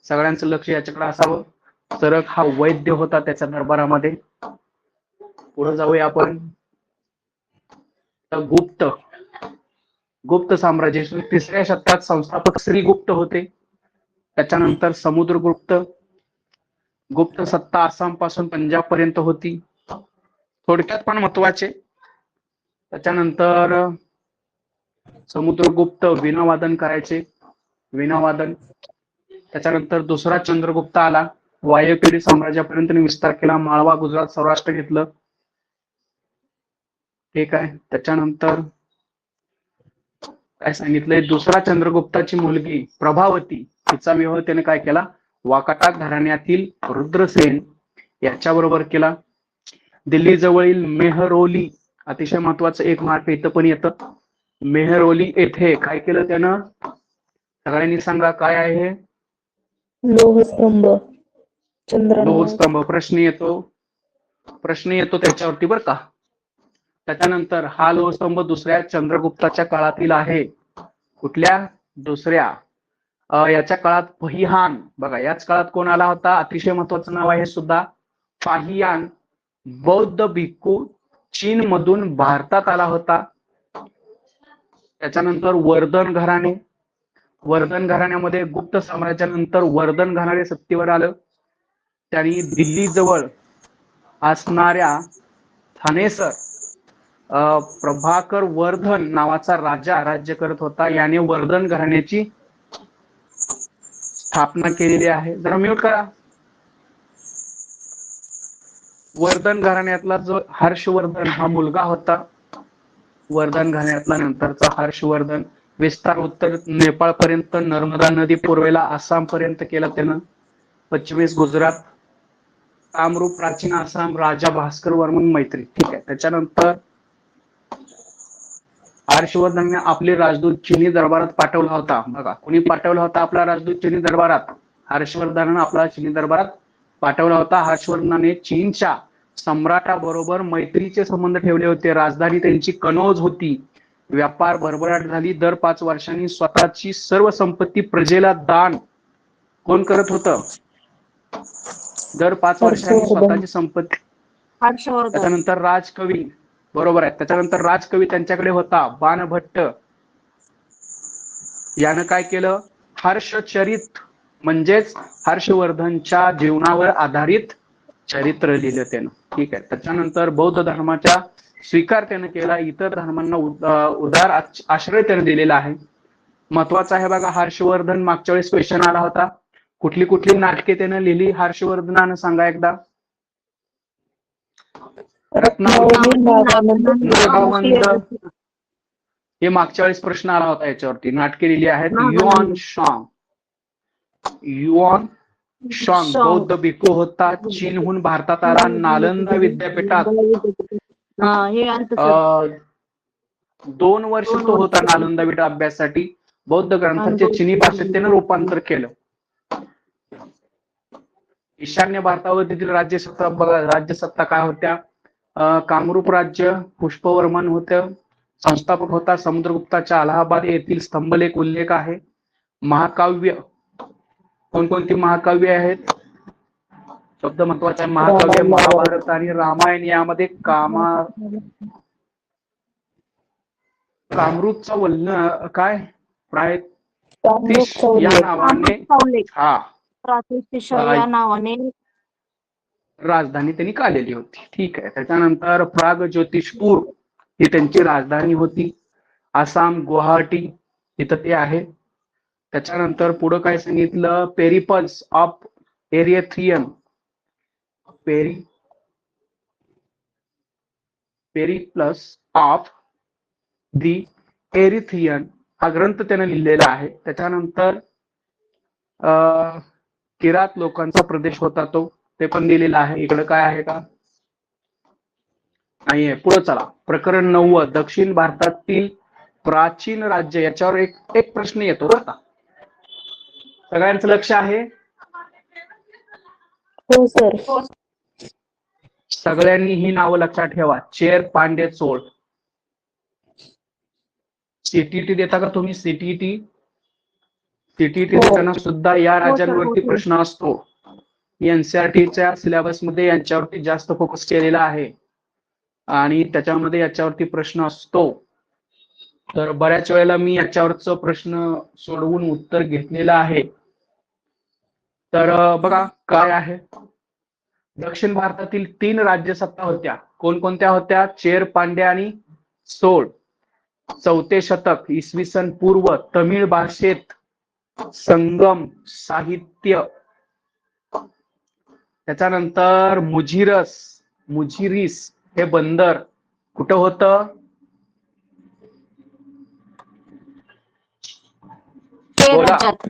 Speaker 1: सगळ्यांचं लक्ष याच्याकडे असावं. चरक हा वैद्य होता त्याच्या दरबारामध्ये. पुढे जाऊया आपण. गुप्त गुप्त साम्राज्य 3ऱ्या शतकात संस्थापक श्रीगुप्त होते. त्याच्यानंतर समुद्रगुप्त. गुप्त सत्ता आसाम पासून पंजाब पर्यंत होती. थोडक्यात पण महत्वाचे. त्याच्यानंतर समुद्रगुप्त वीणावादन करायचे. वीणावादन. त्याच्यानंतर दुसरा चंद्रगुप्त आला. वायव्येकडील साम्राज्यापर्यंत विस्तार केला. माळवा, गुजरात, सौराष्ट्र घेतलं. ठीक आहे. त्याच्यानंतर काय सांगितलंय, दुसरा चंद्रगुप्ताची मुलगी प्रभावती, तिचा विवाह त्याने काय केला, वाकाटक घराण्यातील रुद्रसेन याच्याबरोबर केला. दिल्ली जवळील मेहरौली, अतिशय महत्वाचं एक मार्क इथं पण येतं. मेहरौली येथे काय केलं त्यानं, सगळ्यांनी सांगा काय आहे हे.
Speaker 2: लोहस्तंभ. चंद्रनाथ.
Speaker 1: लोहस्तंभ. प्रश्न येतो त्याच्यावरती बरं का. त्याच्यानंतर हा लोहस्तंभ दुसऱ्या चंद्रगुप्ताच्या काळातील आहे. कुठल्या? दुसऱ्या. याच्या काळात फहियान, बघा याच काळात कोण आला होता, अतिशय महत्वाचं नाव आहे सुद्धा, फाहियान बौद्ध भिक्खू चीन मधून भारतात आला होता. त्याच्यानंतर वर्धन घराणे. वर्धन घराण्यामध्ये गुप्त साम्राज्यानंतर वर्धन घराणे सत्तेवर आलं. त्यांनी दिल्ली जवळ असणाऱ्या थानेसर प्रभाकर वर्धन नावाचा राजा राज्य करत होता. याने वर्धन घराण्याची स्थापना केलेली आहे. जरा म्यूट करा. वर्धन घराण्यातला जो हर्षवर्धन हा मुलगा होता. वर्धन घराण्यातला नंतरचा हर्षवर्धन. विस्तार उत्तर नेपाळ पर्यंत, नर्मदा नदी पूर्वेला आसाम पर्यंत केला त्यानं. पश्चिमेस गुजरात, कामरूप, प्राचीन आसाम, राजा भास्कर वर्मन मैत्री. ठीक आहे. त्याच्यानंतर हर्षवर्धनने आपले राजदूत चिनी दरबारात पाठवला होता. बघा कोणी पाठवला होता आपला राजदूत चिनी दरबारात, हर्षवर्धनाने आपला चिनी दरबारात पाठवला होता. हर्षवर्धनाने चीनच्या सम्राटाबरोबर मैत्रीचे संबंध ठेवले होते. राजधानी त्यांची कनौज होती. व्यापार भरभराट झाली. दर 5 वर्षांनी स्वतःची सर्व संपत्ती प्रजेला दान कोण करत होतं? दर 5 वर्षांनी स्वतःची संपत्ती. त्याच्यानंतर राजकवी, बरोबर आहे. त्याच्यानंतर राजकवी त्यांच्याकडे होता बाणभट्ट. यानं काय केलं, हर्षचरित म्हणजेच हर्षवर्धनच्या जीवनावर आधारित चरित्र लिहिलं त्यानं. ठीक आहे. त्याच्यानंतर बौद्ध धर्माचा स्वीकार त्यानं केला. इतर धर्मांना उदार आश्रय त्यानं दिलेला आहे. महत्वाचं आहे बघा, हर्षवर्धन मागच्या वेळेस क्वेश्चन आला होता, कुठली कुठली नाटके त्यानं लिहिली हर्षवर्धनानं, सांगा एकदा. हे मागच्या वेळेस प्रश्न आला होता याच्यावरती. नाटके लिहिली आहेत. युआन शॉंग बौद्ध भिक्खू होता. चीनहून भारतात आला. नालंदा विद्यापीठात 2 वर्ष तो होता नालंदा विद्या अभ्यासासाठी. बौद्ध ग्रंथांचे चिनी भाषेत त्यानं रूपांतर केलं. ईशान्य भारतावरील राज्यसत्ता बघा, राज्यसत्ता काय होत्या, कामरूप राज्य पुष्पवर्मन होतं, संस्थापक होता. समुद्रगुप्ताच्या अलाहाबाद येथील स्तंभलेख उल्लेख आहे. महाकाव्य, कोणकोणती महाकाव्य आहेत, शब्द महत्वाचा आहे. महाकाव्य महाभारत आणि रामायण यामध्ये कामरूपचा वल्ल काय या नावाने राजधानी त्यांनी काढलेली होती. ठीक आहे. त्याच्यानंतर प्राग ज्योतिषपूर ही त्यांची राजधानी होती. आसाम गुवाहाटी इथं ते आहे. त्याच्यानंतर पुढे काय सांगितलं, Periplus of Erythraean, Periplus of the Erythraean हा ग्रंथ त्याने लिहिलेला आहे. त्याच्यानंतर किरात लोकांचा प्रदेश होता तो, ते पण दिलेला आहे. इकडे काय आहे का, नाहीये. पुढे चला. प्रकरण 9 दक्षिण भारतातील प्राचीन राज्य, याच्यावर एक प्रश्न येतो बरं का. सगळ्यांचं लक्ष आहे?
Speaker 2: हो सर.
Speaker 1: सगळ्यांनी ही नावं लक्षात ठेवा. चेर, पांड्य, चोळ. सीटीटी देता का तुम्ही? सीटीटी देताना सुद्धा या राज्यांवरती प्रश्न असतो. एनसीईआरटीच्या सिलेबस मध्ये यांच्यावरती जास्त फोकस केलेला आहे आणि त्याच्यामध्ये याच्यावरती प्रश्न असतो. तर बऱ्याच वेळेला मी याच्यावरच प्रश्न सोडवून उत्तर घेतलेलं आहे. तर बघा काय आहे. दक्षिण भारतातील 3 राज्यसत्ता होत्या. कोणकोणत्या होत्या? चेर, पांड्या आणि सोळ. 4थे शतक इसवी सन पूर्व तमिळ भाषेत संगम साहित्य. त्याच्यानंतर मुजिरीस हे बंदर कुठं होतं?
Speaker 3: चेर
Speaker 1: बोला.
Speaker 3: राज्यात.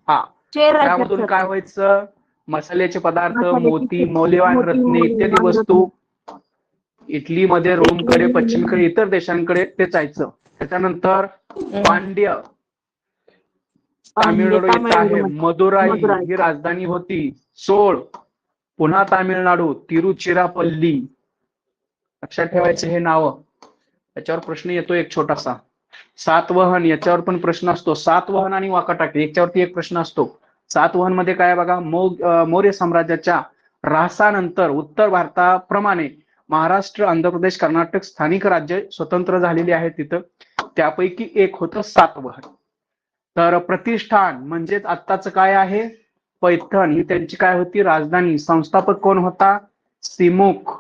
Speaker 1: हा,
Speaker 3: चेर राज्यात
Speaker 1: त्यामधून
Speaker 3: होतं.
Speaker 1: काय व्हायचं? मसाल्याचे पदार्थ,
Speaker 3: मसाल्याची
Speaker 1: मोती,
Speaker 3: शेती,
Speaker 1: मौल्यवान
Speaker 3: मोती,
Speaker 1: रत्ने इत्यादी
Speaker 3: मौल्यवान
Speaker 1: वस्तू इटलीमध्ये, रोमकडे,
Speaker 3: रत्ने.
Speaker 1: पश्चिमेकडे, इतर देशांकडे ते जायचं. त्याच्यानंतर पांड्य तामिळनाडू येत आहे. मदुराई ही राजधानी होती. सोळ पुन्हा तामिळनाडू, तिरुचिरापल्ली. लक्षात ठेवायचे हे नाव. याच्यावर प्रश्न येतो एक छोटासा. सातवहन याच्यावर पण प्रश्न असतो. सातवहन आणि वाकाटक याच्यावरती एक प्रश्न असतो. सातवहन मध्ये काय बघा, मौर्य साम्राज्याच्या ऱ्हासानंतर उत्तर भारताप्रमाणे महाराष्ट्र, आंध्र प्रदेश, कर्नाटक स्थानिक राज्य स्वतंत्र झालेली आहेत तिथं. त्यापैकी एक होतं सातवहन. तर प्रतिष्ठान म्हणजेच आत्ताच काय आहे? पैठण ही त्यांची काय होती? राजधानी. संस्थापक कोण होता? सिमुक.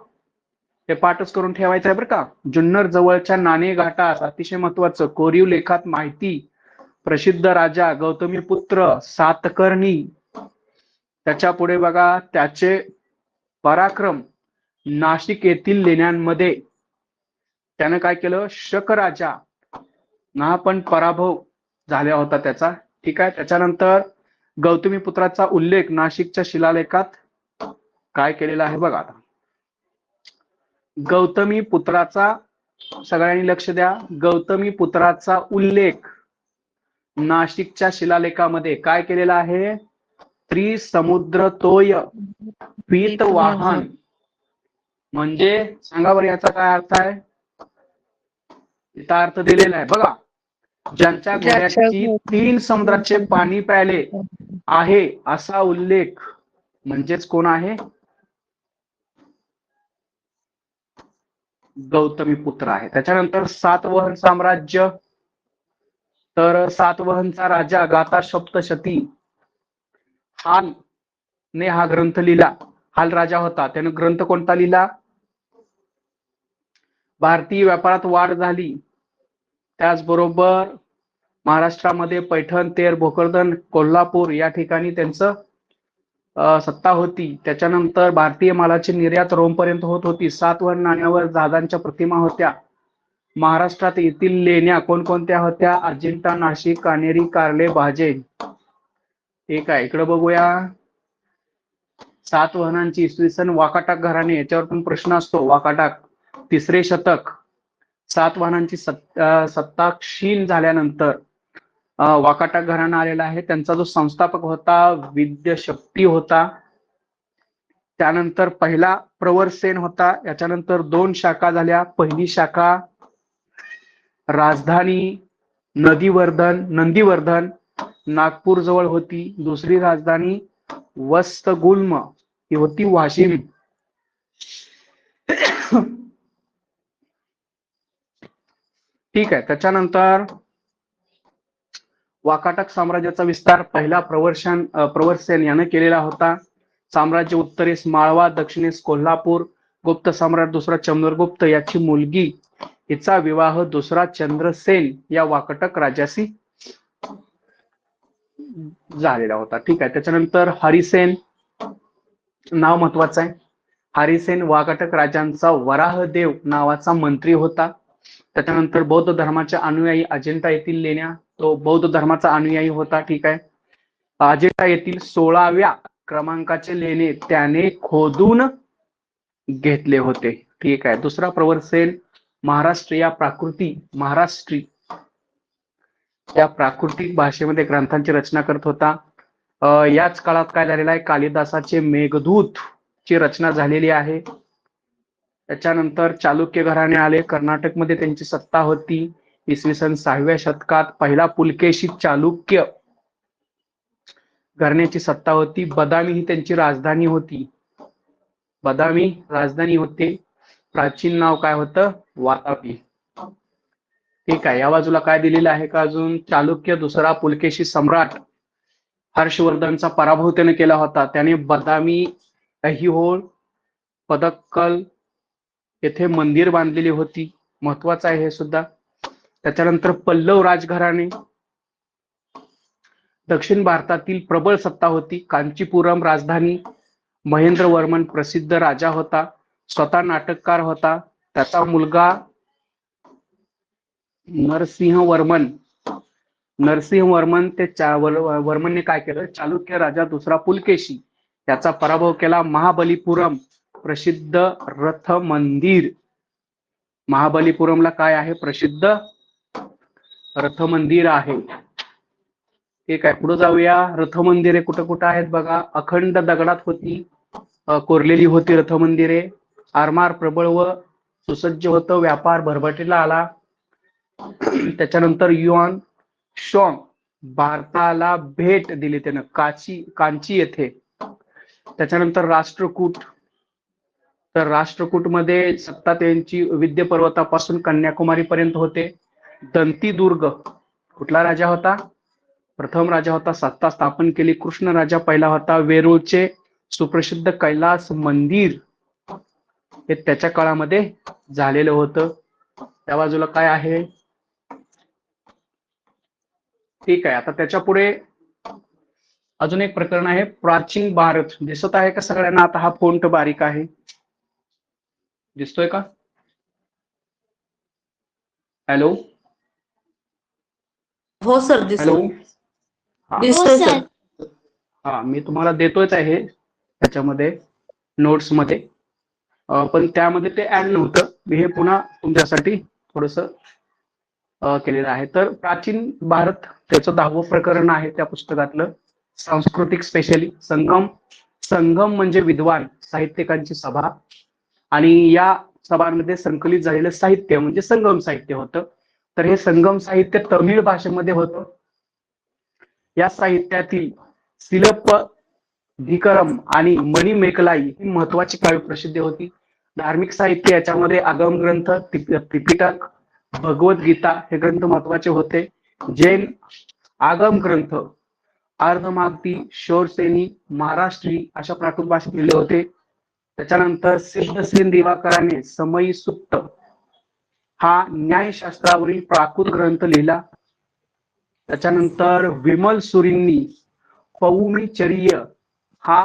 Speaker 1: हे पाठच करून ठेवायचं आहे बरं का. जुन्नर जवळच्या नाणे घाटात अतिशय महत्वाचं कोरीव लेखात माहिती प्रसिद्ध राजा गौतमीपुत्र सातकर्णी. त्याच्या पुढे बघा त्याचे पराक्रम नाशिक येथील लेण्यांमध्ये त्यानं काय केलं? शक राजा ना पण पराभव झाला होता त्याचा. ठीक आहे. त्याच्यानंतर गौतमीपुत्राचा उल्लेख नाशिकच्या शिलालेखात काय केलेला आहे बघा. आता गौतमीपुत्राचा, सगळ्यांनी लक्ष द्या, गौतमीपुत्राचा उल्लेख नाशिकच्या शिलालेखामध्ये काय केलेला आहे? त्रिसमुद्रतोय पीतवाहन. म्हणजे सांगा बरं याचा काय अर्थ आहे? इथं अर्थ दिलेला आहे बघा. ज्यांच्या घोड्याची 3 समुद्राचे पाणी प्यायले आहे असा उल्लेख म्हणजेच कोण आहे? गौतमीपुत्र आहे. त्याच्यानंतर सातवहन साम्राज्य. तर सातवहनचा राजा गाथा सप्तशती हाल ने हा ग्रंथ लिहिला. हाल राजा होता. त्याने ग्रंथ कोणता लिहिला? भारतीय व्यापारात वाढ झाली. त्याचबरोबर महाराष्ट्रामध्ये पैठण, तेर, भोकरदन, कोल्हापूर या ठिकाणी त्यांचं सत्ता होती. त्याच्यानंतर भारतीय मालाची निर्यात रोमपर्यंत होत होती. सातवहन नाण्यावर जहाजांच्या प्रतिमा होत्या. महाराष्ट्रात येथील लेण्या कोणकोणत्या होत्या? अजिंठा, नाशिक, कान्हेरी, कार्ले, भाजे. ठीक आहे. इकडे बघूया. सातवहनांची इसवी सन वाकाटक घराणे याच्यावर पण प्रश्न असतो. वाकाटक 3रे शतक. सातवाहनांची सत्ता क्षीण झाल्यानंतर वाकाटक घराणा आलेला आहे. त्यांचा जो संस्थापक होता विद्याशक्ती होता. त्यानंतर पहिला प्रवरसेन होता. याच्यानंतर 2 शाखा झाल्या. पहिली शाखा राजधानी नंदीवर्धन नागपूर जवळ होती. दुसरी राजधानी वस्तगुल्म ही होती वाशिम. ठीक आहे. त्याच्यानंतर वाकाटक साम्राज्याचा विस्तार पहिला प्रवरसेन याने केलेला होता. साम्राज्य उत्तरेस माळवा, दक्षिणेस कोल्हापूर. गुप्त सम्राट दुसरा चंद्रगुप्त याची मुलगी हिचा विवाह दुसरा चंद्रसेन या वाकाटक राजाशी झालेला होता. ठीक आहे. त्याच्यानंतर हरिसेन नाव महत्वाचं आहे. हरिसेन वाकाटक राजांचा वराहदेव नावाचा मंत्री होता. त्याच्यानंतर बौद्ध धर्माच्या अनुयायी अजिंठा येथील लेण्या, तो बौद्ध धर्माचा अनुयायी होता. ठीक आहे. अजिंठा येथील 16व्या क्रमांकाचे लेणे त्याने खोदून घेतले होते. ठीक आहे. दुसरा प्रवरसेन महाराष्ट्री या प्राकृतिक भाषेमध्ये ग्रंथांची रचना करत होता. याच काळात काय झालेलं आहे? कालिदासाचे मेघदूत ची रचना झालेली आहे. त्याच्यानंतर चालुक्य घराणे आले. कर्नाटकमध्ये त्यांची सत्ता होती. इसवी सन 6व्या शतकात पहिला पुलकेशी चालुक्य घराण्याची सत्ता होती. बदामी ही त्यांची राजधानी होती. प्राचीन नाव काय होतं? वातापी. ठीक आहे. या बाजूला काय दिलेलं आहे का अजून? चालुक्य दुसरा पुलकेशी सम्राट हर्षवर्धनचा पराभव त्याने केला होता. त्याने बदामी, ऐहोळ, पदक्कल येथे मंदिर बांधलेली होती. महत्वाचं आहे हे सुद्धा. त्याच्यानंतर पल्लव राजघराणे दक्षिण भारतातील प्रबळ सत्ता होती. कांचीपुरम राजधानी. महेंद्रवर्मन प्रसिद्ध राजा होता, स्वतः नाटककार होता. त्याचा मुलगा नरसिंहवर्मन वर्मनने काय केलं? चालुक्य राजा दुसरा पुलकेशी याचा पराभव केला. महाबलीपुरम प्रसिद्ध रथ मंदिर. महाबलीपुरमला काय आहे? प्रसिद्ध रथ मंदिर आहे. ठीक आहे, पुढे जाऊया. रथ मंदिरे कुठं कुठं आहेत बघा. अखंड दगडात होती, कोरलेली होती रथ मंदिरे. आरमार प्रबळ व सुसज्ज होतं. व्यापार भरभराटीला आला. त्याच्यानंतर युआन शॉंग भारताला भेट दिली त्यानं कांची येथे. त्याच्यानंतर राष्ट्रकूट. तर राष्ट्रकूटमध्ये सत्ता त्यांची विंध्य पर्वतापासून कन्याकुमारी पर्यंत होते. दंतीदुर्ग कुठला राजा होता? प्रथम राजा होता. सत्ता स्थापन केली. कृष्ण राजा पहिला होता. वेरूळचे सुप्रसिद्ध कैलास मंदिर हे त्याच्या काळामध्ये झालेलं होतं. त्या बाजूला काय आहे? ठीक आहे, आता त्याच्या पुढे अजून एक प्रकरण आहे. प्राचीन भारत. दिसत आहे का सगळ्यांना? आता हा फोंट बारीक आहे, दिसतोय का? हॅलो
Speaker 3: हो सर,
Speaker 1: हॅलो.
Speaker 3: दिसतोय सर.
Speaker 1: हा, मी तुम्हाला देतोयच आहे त्याच्यामध्ये नोट्स मध्ये, पण त्यामध्ये ते ऍड नव्हतं. मी हे पुन्हा तुमच्यासाठी थोडस केलेलं आहे. तर प्राचीन भारत त्याचं 10वं प्रकरण आहे त्या पुस्तकातलं. सांस्कृतिक स्पेशली संगम म्हणजे विद्वान साहित्यिकांची सभा, आणि या सभांमध्ये संकलित झालेलं साहित्य म्हणजे संगम साहित्य होतं. तर हे संगम साहित्य तमिळ भाषेमध्ये होतं. या साहित्यातील शिल्पधिकरम आणि मणिमेकलाई ही महत्वाची काव्य प्रसिद्धी होती. धार्मिक साहित्य याच्यामध्ये आगम ग्रंथ, त्रिपिटक, भगवद्गीता हे ग्रंथ महत्वाचे होते. जैन आगम ग्रंथ अर्धमागधी, शौरसेनी, महाराष्ट्री अशा प्राकृत भाषेत लिहिले होते. त्याच्यानंतर सिद्धसेन दिवाकराने समयी सुक्त हा न्यायशास्त्रावरील प्राकृत ग्रंथ लिहिला. त्याच्यानंतर विमल सुरींनी पौमिचर्य हा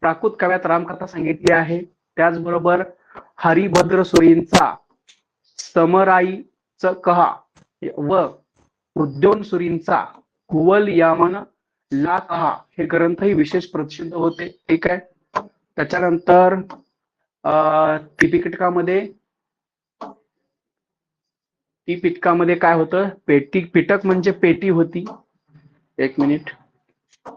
Speaker 1: प्राकृत काव्यात रामकथा सांगितली आहे. त्याचबरोबर हरिभद्र सुरींचा समराईच कहा व उद्योन सुरींचा कुवल यामन ला कहा हे ग्रंथही विशेष प्रसिद्ध होते. ठीक आहे. त्याच्यानंतर पिटकामध्ये काय होतं? पिटक म्हणजे पेटी होती. एक मिनिट.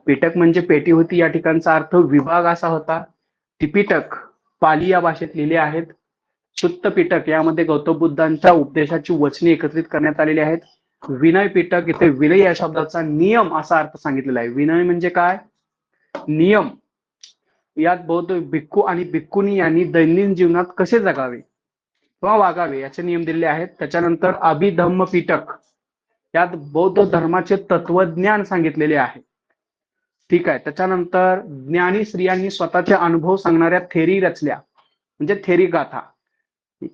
Speaker 1: पिटक म्हणजे पेटी होती. या ठिकाणचा अर्थ विभाग असा होता. त्रिपिटक पाली या भाषेत लिहिले आहेत. सुत्त पिटक यामध्ये गौतम बुद्धांच्या उपदेशाची वचने एकत्रित करण्यात आलेली आहेत. विनय पिटक इथे विनय या शब्दाचा नियम असा अर्थ सांगितलेला आहे. विनय म्हणजे काय? नियम. यात बौद्ध भिक्खू आणि भिक्खुनी यांनी दैनंदिन जीवनात कसे जगावे किंवा वागावे याचे नियम दिलेले आहेत. त्याच्यानंतर अभिधम्म पिटक यात बौद्ध धर्माचे तत्वज्ञान सांगितलेले आहे. ठीक आहे. त्याच्यानंतर ज्ञानी स्त्रियांनी स्वतःचे अनुभव सांगणाऱ्या थेरी रचल्या म्हणजे थेरी गाथा.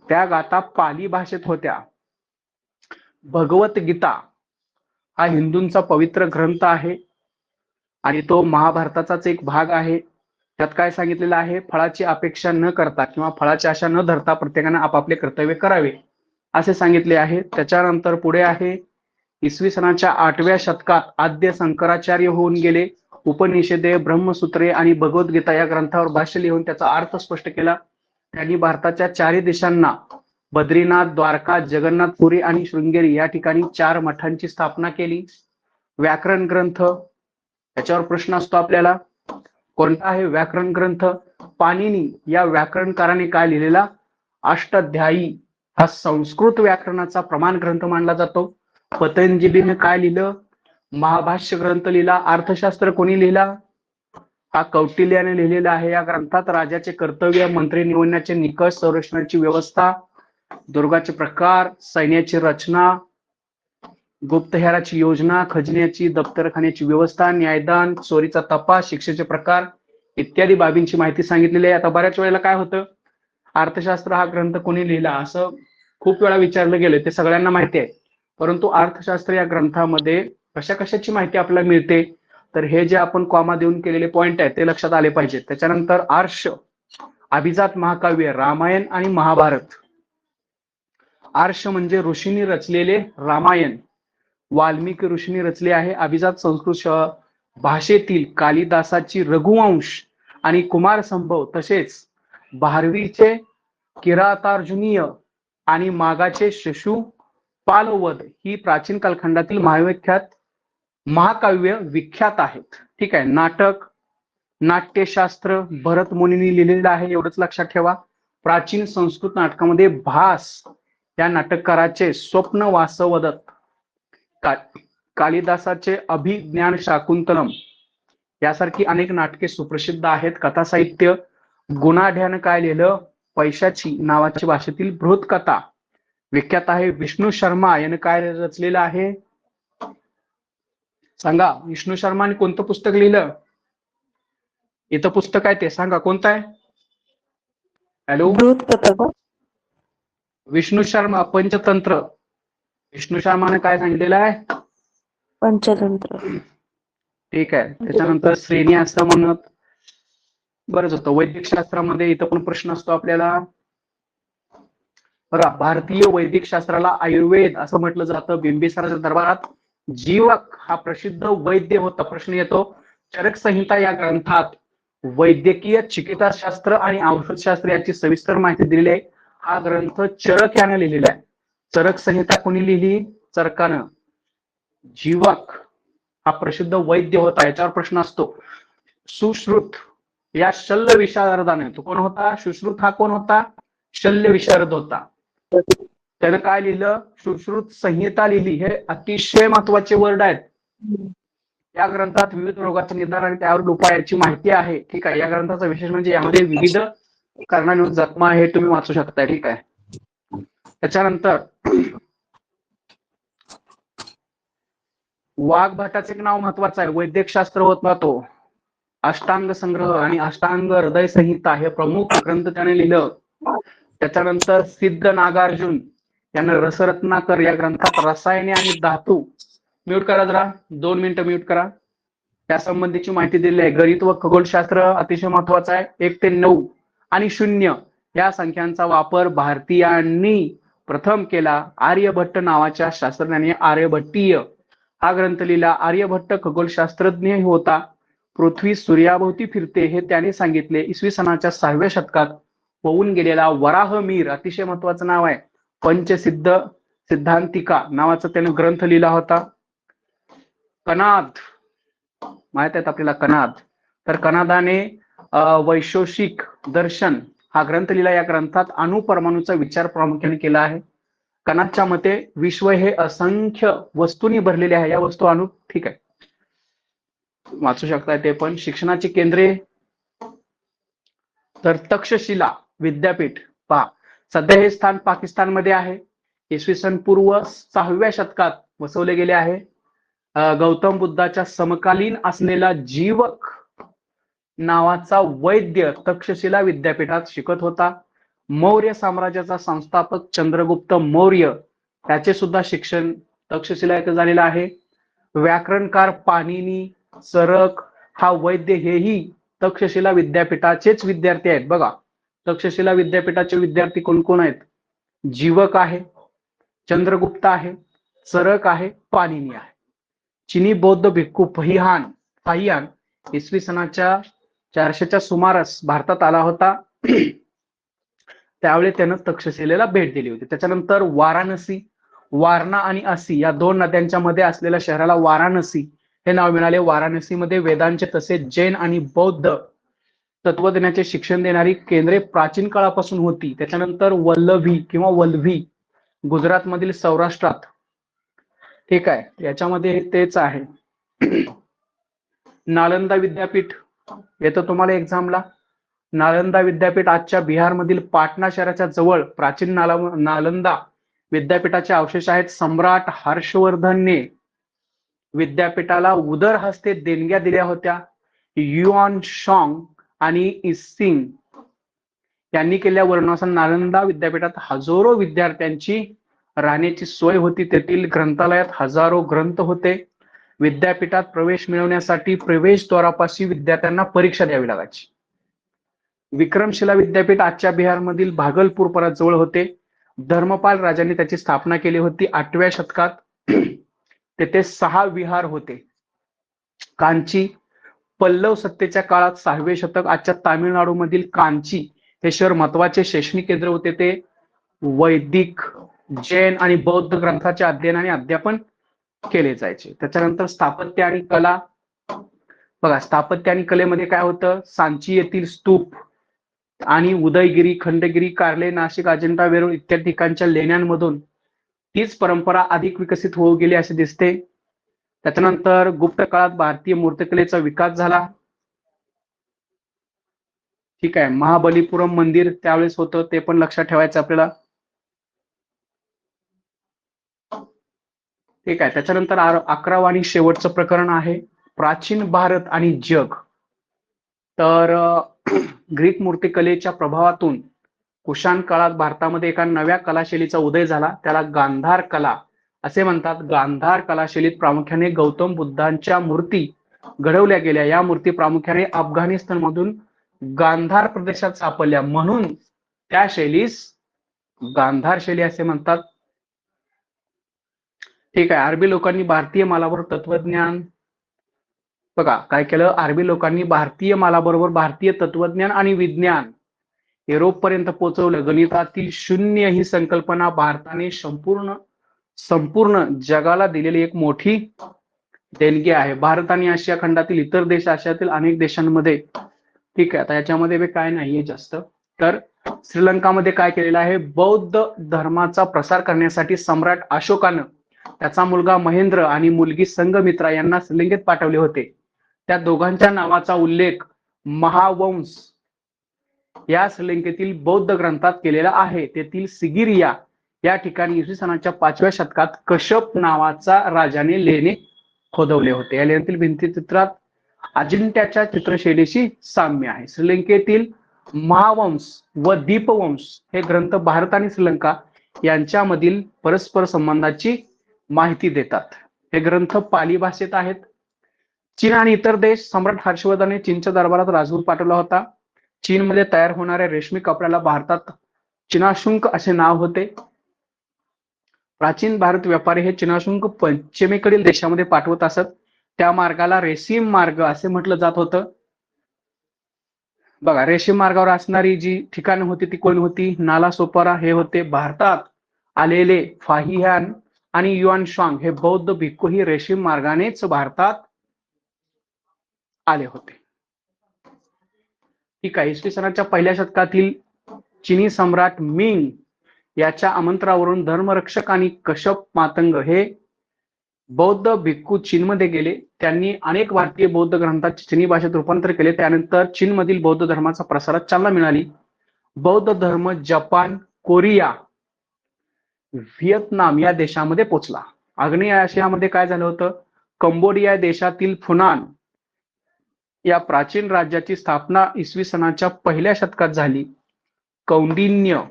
Speaker 1: त्या गाथा पाली भाषेत होत्या. भगवद्गीता हा हिंदूंचा पवित्र ग्रंथ आहे आणि तो महाभारताचाच एक भाग आहे. त्यात काय सांगितलेलं आहे? फळाची अपेक्षा न करता किंवा फळाची आशा न धरता प्रत्येकाने आपापले कर्तव्य करावे असे सांगितले आहे. त्याच्यानंतर पुढे आहे इसवी सनाच्या 8व्या शतकात आद्य शंकराचार्य होऊन गेले. उपनिषदे, ब्रह्मसूत्रे आणि भगवद्गीता या ग्रंथावर भाष्य लिहून त्याचा अर्थ स्पष्ट केला. त्यांनी भारताच्या 4 दिशांना बद्रीनाथ, द्वारका, जगन्नाथपुरी आणि शृंगेरी या ठिकाणी 4 मठांची स्थापना केली. व्याकरण ग्रंथ याच्यावर प्रश्न असतो आपल्याला, कोणता आहे व्याकरण ग्रंथ? पाणिनी या व्याकरणकाराने काय लिहिलेला? अष्टाध्यायी हा संस्कृत व्याकरणाचा प्रमाण ग्रंथ मानला जातो. पतंजलीने काय लिहिलं? महाभाष्य ग्रंथ लिहिला. अर्थशास्त्र कोणी लिहिला? हा कौटिल्याने लिहिलेला आहे. या ग्रंथात राजाचे कर्तव्य, मंत्री निवडण्याचे निकष, संरक्षणाची व्यवस्था, दुर्गाचे प्रकार, सैन्याची रचना, गुप्तहेराची योजना, खजिन्याची दप्तरखान्याची व्यवस्था, न्यायदान, चोरीचा तपास, शिक्षेचे प्रकार इत्यादी बाबींची माहिती सांगितलेली आहे. आता बऱ्याच वेळेला काय होतं, अर्थशास्त्र हा ग्रंथ कोणी लिहिला असं खूप वेळा विचारलं गेलं, ते सगळ्यांना माहिती आहे. परंतु अर्थशास्त्र या ग्रंथामध्ये कशा कशाची माहिती आपल्याला मिळते, तर हे जे आपण कॉमा देऊन केलेले पॉइंट आहेत ते लक्षात आले पाहिजेत. त्याच्यानंतर आर्ष, अभिजात महाकाव्य, रामायण आणि महाभारत. आर्ष म्हणजे ऋषींनी रचलेले रामायण, वाल्मिकी ऋषींनी रचले आहे. अभिजात संस्कृत भाषेतील कालिदासाची रघुवंश आणि कुमार संभव, तसेच भारवीचे किरातार्जुनीय आणि मागाचे शिशुपालवध ही प्राचीन कालखंडातील महाकाव्य विख्यात आहेत. ठीक आहे. नाटक, नाट्यशास्त्र भरत मुनींनी लिहिलेलं आहे, एवढंच लक्षात ठेवा. प्राचीन संस्कृत नाटकामध्ये भास या नाटककाराचे स्वप्न वासवदत्त, कालिदासाचे अभिज्ञान शाकुंतलम यासारखी अनेक नाटके सुप्रसिद्ध आहेत. कथा साहित्य, गुणाढ्यानं काय लिहिलं, पैशाची नावाची भाषेतील बृहत्कथा विख्यात आहे. विष्णू शर्मा यानं काय रचलेलं आहे सांगा. विष्णू शर्माने कोणतं पुस्तक लिहिलं, इथं पुस्तक आहे ते सांगा कोणतं आहे. हॅलो,
Speaker 2: बृहत्कथा का?
Speaker 1: विष्णू शर्मा पंचतंत्र. विष्णू शर्माने काय सांगितलेलं आहे,
Speaker 2: पंचतंत्र.
Speaker 1: ठीक आहे. त्याच्यानंतर श्रेणी असं म्हणत बरंच होतं. वैदिक शास्त्रामध्ये इथं पण प्रश्न असतो आपल्याला बघा. भारतीय वैदिक शास्त्राला आयुर्वेद असं म्हटलं जातं. बिंबिसाराच्या दरबारात जीवक हा प्रसिद्ध वैद्य होता. प्रश्न येतो, चरक संहिता या ग्रंथात वैद्यकीय चिकित्साशास्त्र आणि औषधशास्त्र याची सविस्तर माहिती दिलेली आहे. हा ग्रंथ चरक यानं लिहिलेला आहे. चरक संहिता कोणी लिहिली, चरकानं. जीवक हा प्रसिद्ध वैद्य होता. याच्यावर प्रश्न असतो. सुश्रुत या शल्य विशारदाने, तो कोण होता, सुश्रुत हा कोण होता, शल्य विशारद होता. त्यानं काय लिहिलं, सुश्रुत संहिता लिहिली. हे अतिशय महत्वाचे वर्ड आहेत. या ग्रंथात विविध रोगाचे निदान आणि त्यावर उपायाची माहिती आहे. ठीक आहे. या ग्रंथाचा विशेष म्हणजे यामध्ये विविध कारणांवर जखमा हे तुम्ही वाचू शकता. ठीक आहे. त्याच्यानंतर वाघभटाचे एक नाव महत्वाचं आहे. वैद्यक शास्त्र होता तो. अष्टांग संग्रह आणि अष्टांग हृदय संहिता हे प्रमुख ग्रंथ त्याने लिहिलं. त्याच्यानंतर सिद्ध नागार्जुन यानं रसरत्नाकर या ग्रंथात रसायने आणि धातू, म्यूट करा जरा, 2 मिनिटं म्यूट करा, त्या संबंधीची माहिती दिली आहे. गणित व खगोलशास्त्र अतिशय महत्वाचं आहे. 1 ते 9 आणि 0 या संख्यांचा वापर भारतीयांनी प्रथम केला. आर्यभट्ट नावाच्या शास्त्रज्ञाने आर्यभट्टीय हा ग्रंथ लिहिला. आर्यभट्ट खगोलशास्त्रज्ञ होता. पृथ्वी सूर्याभोवती फिरते हे त्याने सांगितले. इसवी सनाच्या 6व्या शतकात होऊन गेलेला वराहमीर, अतिशय महत्वाचं नाव आहे, पंचसिद्ध सिद्धांतिका नावाचा त्याने ग्रंथ लिहिला होता. कनाद माहित आहेत आपल्याला, कनाद. तर कनादाने वैशोषिक दर्शन हा ग्रंथ लिहिला. या ग्रंथात अणुपरमाणूचा विचार प्रामुख्याने केला आहे. कनादच्या मते विश्व हे असंख्य वस्तूंनी भरलेले आहे. या वस्तू अणु, ठीक आहे, वाचू शकताय ते पण. शिक्षणाची केंद्रे, तर तक्षशिला विद्यापीठ पहा, सध्या हे स्थान पाकिस्तानमध्ये आहे. इसवी सन पूर्व 6व्या शतकात वसवले गेले आहे. गौतम बुद्धाच्या समकालीन असलेला जीवक नावाचा वैद्य तक्षशिला विद्यापीठात शिकत होता. मौर्य साम्राज्याचा संस्थापक चंद्रगुप्त मौर्य त्याचे सुद्धा शिक्षण तक्षशिला येथे झालेलं आहे. व्याकरणकार पाणिनी, चरक हा वैद्य हेही तक्षशिला विद्यापीठाचेच विद्यार्थी आहेत. बघा, तक्षशिला विद्यापीठाचे विद्यार्थी कोण कोण आहेत, जीवक आहे, चंद्रगुप्त आहे, चरक आहे, पाणिनी आहे. चिनी बौद्ध भिक्खू फाहियान इसवी सनाच्या 400च्या सुमारास भारतात आला होता. त्यावेळी त्यानं तक्षशिलेला भेट दिली होती. त्याच्यानंतर वाराणसी, वारणा आणि असी या 2 नद्यांच्या मध्ये असलेल्या शहराला वाराणसी हे नाव मिळाले. वाराणसीमध्ये वेदांचे तसेच जैन आणि बौद्ध तत्वज्ञानाचे शिक्षण देणारी केंद्रे प्राचीन काळापासून होती. त्याच्यानंतर वल्लभी किंवा वल्लभी गुजरातमधील सौराष्ट्रात, ठीक आहे, याच्यामध्ये तेच आहे. नालंदा विद्यापीठ येतं तुम्हाला एक्झामला. नालंदा विद्यापीठ आजच्या बिहारमधील पाटणा शहराच्या जवळ प्राचीन नालंदा विद्यापीठाचे अवशेष आहेत. सम्राट हर्षवर्धनने विद्यापीठाला उदरहस्ते देणग्या दिल्या होत्या. युआन शॉंग आणि इसिंग यांनी केलेल्या वर्णनानुसार नालंदा विद्यापीठात हजारो विद्यार्थ्यांची राहण्याची सोय होती. तेथील ग्रंथालयात हजारो ग्रंथ होते. विद्यापीठात प्रवेश मिळवण्यासाठी प्रवेशद्वारापाशी विद्यार्थ्यांना परीक्षा द्यावी लागायची. विक्रमशिला विद्यापीठ आजच्या बिहारमधील भागलपूर जवळ होते. धर्मपाल राजांनी त्याची स्थापना केली होती 8व्या शतकात. तेथे 6 विहार होते. कांची पल्लव सत्तेच्या काळात 6वे शतक. आजच्या तामिळनाडूमधील कांची हे शहर महत्वाचे शैक्षणिक केंद्र होते. ते वैदिक, जैन आणि बौद्ध ग्रंथाचे अध्ययन आणि अध्यापन केले जायचे. त्याच्यानंतर स्थापत्य आणि कला. बघा, स्थापत्य आणि कलेमध्ये काय होतं? सांची येथील स्तूप आणि उदयगिरी, खंडगिरी, कार्ले, नाशिक, अजिंठा, वेरूळ इत्यादी ठिकाणच्या लेण्यांमधून तीच परंपरा अधिक विकसित होऊ गेली असे दिसते. त्याच्यानंतर गुप्त काळात भारतीय मूर्तिकलेचा विकास झाला. ठीक आहे. महाबलीपुरम मंदिर त्यावेळेस होतं, ते पण लक्षात ठेवायचं आपल्याला. ठीक आहे. त्याच्यानंतर 11वं आणि शेवटचं प्रकरण आहे प्राचीन भारत आणि जग. तर ग्रीक मूर्तिकलेच्या प्रभावातून कुशाण काळात भारतामध्ये एका नव्या कलाशैलीचा उदय झाला. त्याला गांधार कला असे म्हणतात. गांधार कलाशैलीत प्रामुख्याने गौतम बुद्धांच्या मूर्ती घडवल्या गेल्या. या मूर्ती प्रामुख्याने अफगाणिस्तान मधून गांधार प्रदेशात सापडल्या, म्हणून त्या शैलीस गांधार शैली असे म्हणतात. ठीक आहे. अरबी लोकांनी भारतीय मालावर तत्वज्ञान, बघा काय केलं, अरबी लोकांनी भारतीय मालाबरोबर भारतीय तत्वज्ञान आणि विज्ञान युरोपपर्यंत पोहोचवलं. गणितातील शून्य ही संकल्पना भारताने संपूर्ण जगाला दिलेली एक मोठी देणगी आहे. भारत आणि आशिया खंडातील इतर देश, आशियातील अनेक देशांमध्ये, ठीक आहे, आता याच्यामध्ये काय नाहीये जास्त. तर श्रीलंकामध्ये काय केलेलं आहे, बौद्ध धर्माचा प्रसार करण्यासाठी सम्राट अशोकानं त्याचा मुलगा महेंद्र आणि मुलगी संघमित्रा यांना श्रीलंकेत पाठवले होते. त्या दोघांच्या नावाचा उल्लेख महावंश या श्रीलंकेतील बौद्ध ग्रंथात केलेला आहे. तेथील सिगिरिया या ठिकाणी इसवी सनाच्या 5व्या शतकात कश्यप नावाचा राजाने लेणे खोदवले होते. या लेण्यातील भिंतीचित्रात अजिंठ्याच्या चित्रशैलीशी साम्य आहे. श्रीलंकेतील महावंश व दीपवंश हे ग्रंथ भारत आणि श्रीलंका यांच्यामधील परस्पर संबंधाची माहिती देतात. हे ग्रंथ पाली भाषेत आहेत. चीन आणि इतर देश. सम्राट हर्षवर्धनने चीनच्या दरबारात राजदूत पाठवला होता. चीनमध्ये तयार होणाऱ्या रेशमी कपड्याला भारतात चिनाशुंक असे नाव होते. प्राचीन भारत व्यापारी हे चिनाशुंक पश्चिमेकडील देशामध्ये पाठवत असत. त्या मार्गाला रेशीम मार्ग असे म्हटलं जात होतं. बघा, रेशीम मार्गावर असणारी जी ठिकाणं होती ती कोण होती? नाला सोपारा हे होते. भारतात आलेले फाहियान आणि युआन शॉंग हे बौद्ध भिक्खू ही रेशीम मार्गानेच भारतात आले होते. ठीक आहे. इसवी सनाच्या 1ल्या शतकातील चिनी सम्राट मिंग याच्या आमंत्रणावरून धर्मरक्षक आणि कश्यप मातंग हे बौद्ध भिक्खू चीनमध्ये गेले. त्यांनी अनेक भारतीय बौद्ध ग्रंथांचे चिनी भाषेत रूपांतर केले. त्यानंतर चीनमधील बौद्ध धर्माचा प्रसारात चालना मिळाली. बौद्ध धर्म जपान, कोरिया, व्हिएतनाम या देशामध्ये पोहोचला. आग्नेय आशियामध्ये काय झालं होतं? कंबोडिया देशातील फुनान या प्राचीन राज्याची स्थापना इसवी सनाच्या 1ल्या शतकात झाली. कौंडिन्य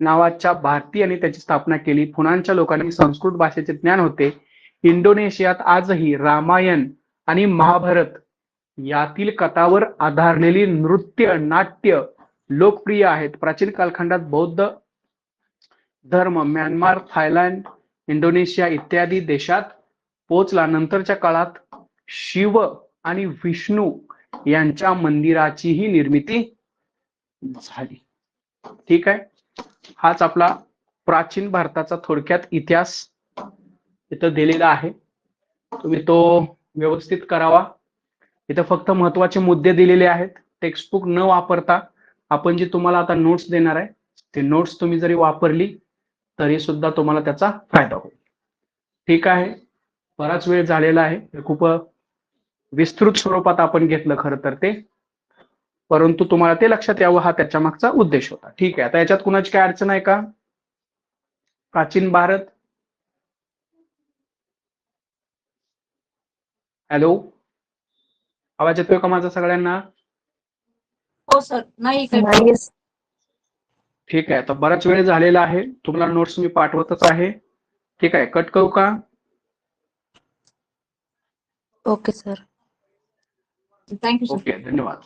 Speaker 1: नावाच्या भारतीयाने त्याची स्थापना केली. फुनानच्या लोकांनी संस्कृत भाषेचे ज्ञान होते. इंडोनेशियात आजही रामायण आणि महाभारत यातील कथावर आधारलेली नृत्य, नाट्य लोकप्रिय आहेत. प्राचीन कालखंडात बौद्ध धर्म म्यानमार, थायलंड, इंडोनेशिया इत्यादी देशात पोहोचला. नंतरच्या काळात शिव आणि विष्णू यांच्या मंदिराचीही निर्मिती झाली. ठीक आहे. हाच आपला प्राचीन भारताचा थोडक्यात इतिहास इथं दिलेला आहे. तुम्ही तो व्यवस्थित करावा. इथं फक्त महत्वाचे मुद्दे दिलेले आहेत. टेक्स्टबुक न वापरता आपण जी तुम्हाला आता नोट्स देणार आहे ते नोट्स तुम्ही जरी वापरली तरी सुद्धा तुम्हाला त्याचा फायदा होईल. ठीक आहे. बराच वेळ झालेला आहे. खूप विस्तृत स्वरूपात आपण घेतलं खरं तर ते, परंतु तुम्हाला ते लक्षात यावं हा त्याच्या मागचा उद्देश होता. ठीक आहे. आता याच्यात कुणाची काय अडचण आहे का? प्राचीन भारत. हॅलो, आवाज येतोय का माझा सगळ्यांना?
Speaker 3: हो सर. नाही काय
Speaker 2: नाही
Speaker 1: ठीक आहे. तर बराच वेळ झालेला आहे, तुम्हाला नोट्स मी पाठवतच आहे. ठीक आहे, कट करू का?
Speaker 2: Okay sir.
Speaker 3: Thank you sir.
Speaker 1: Okay, धन्यवाद.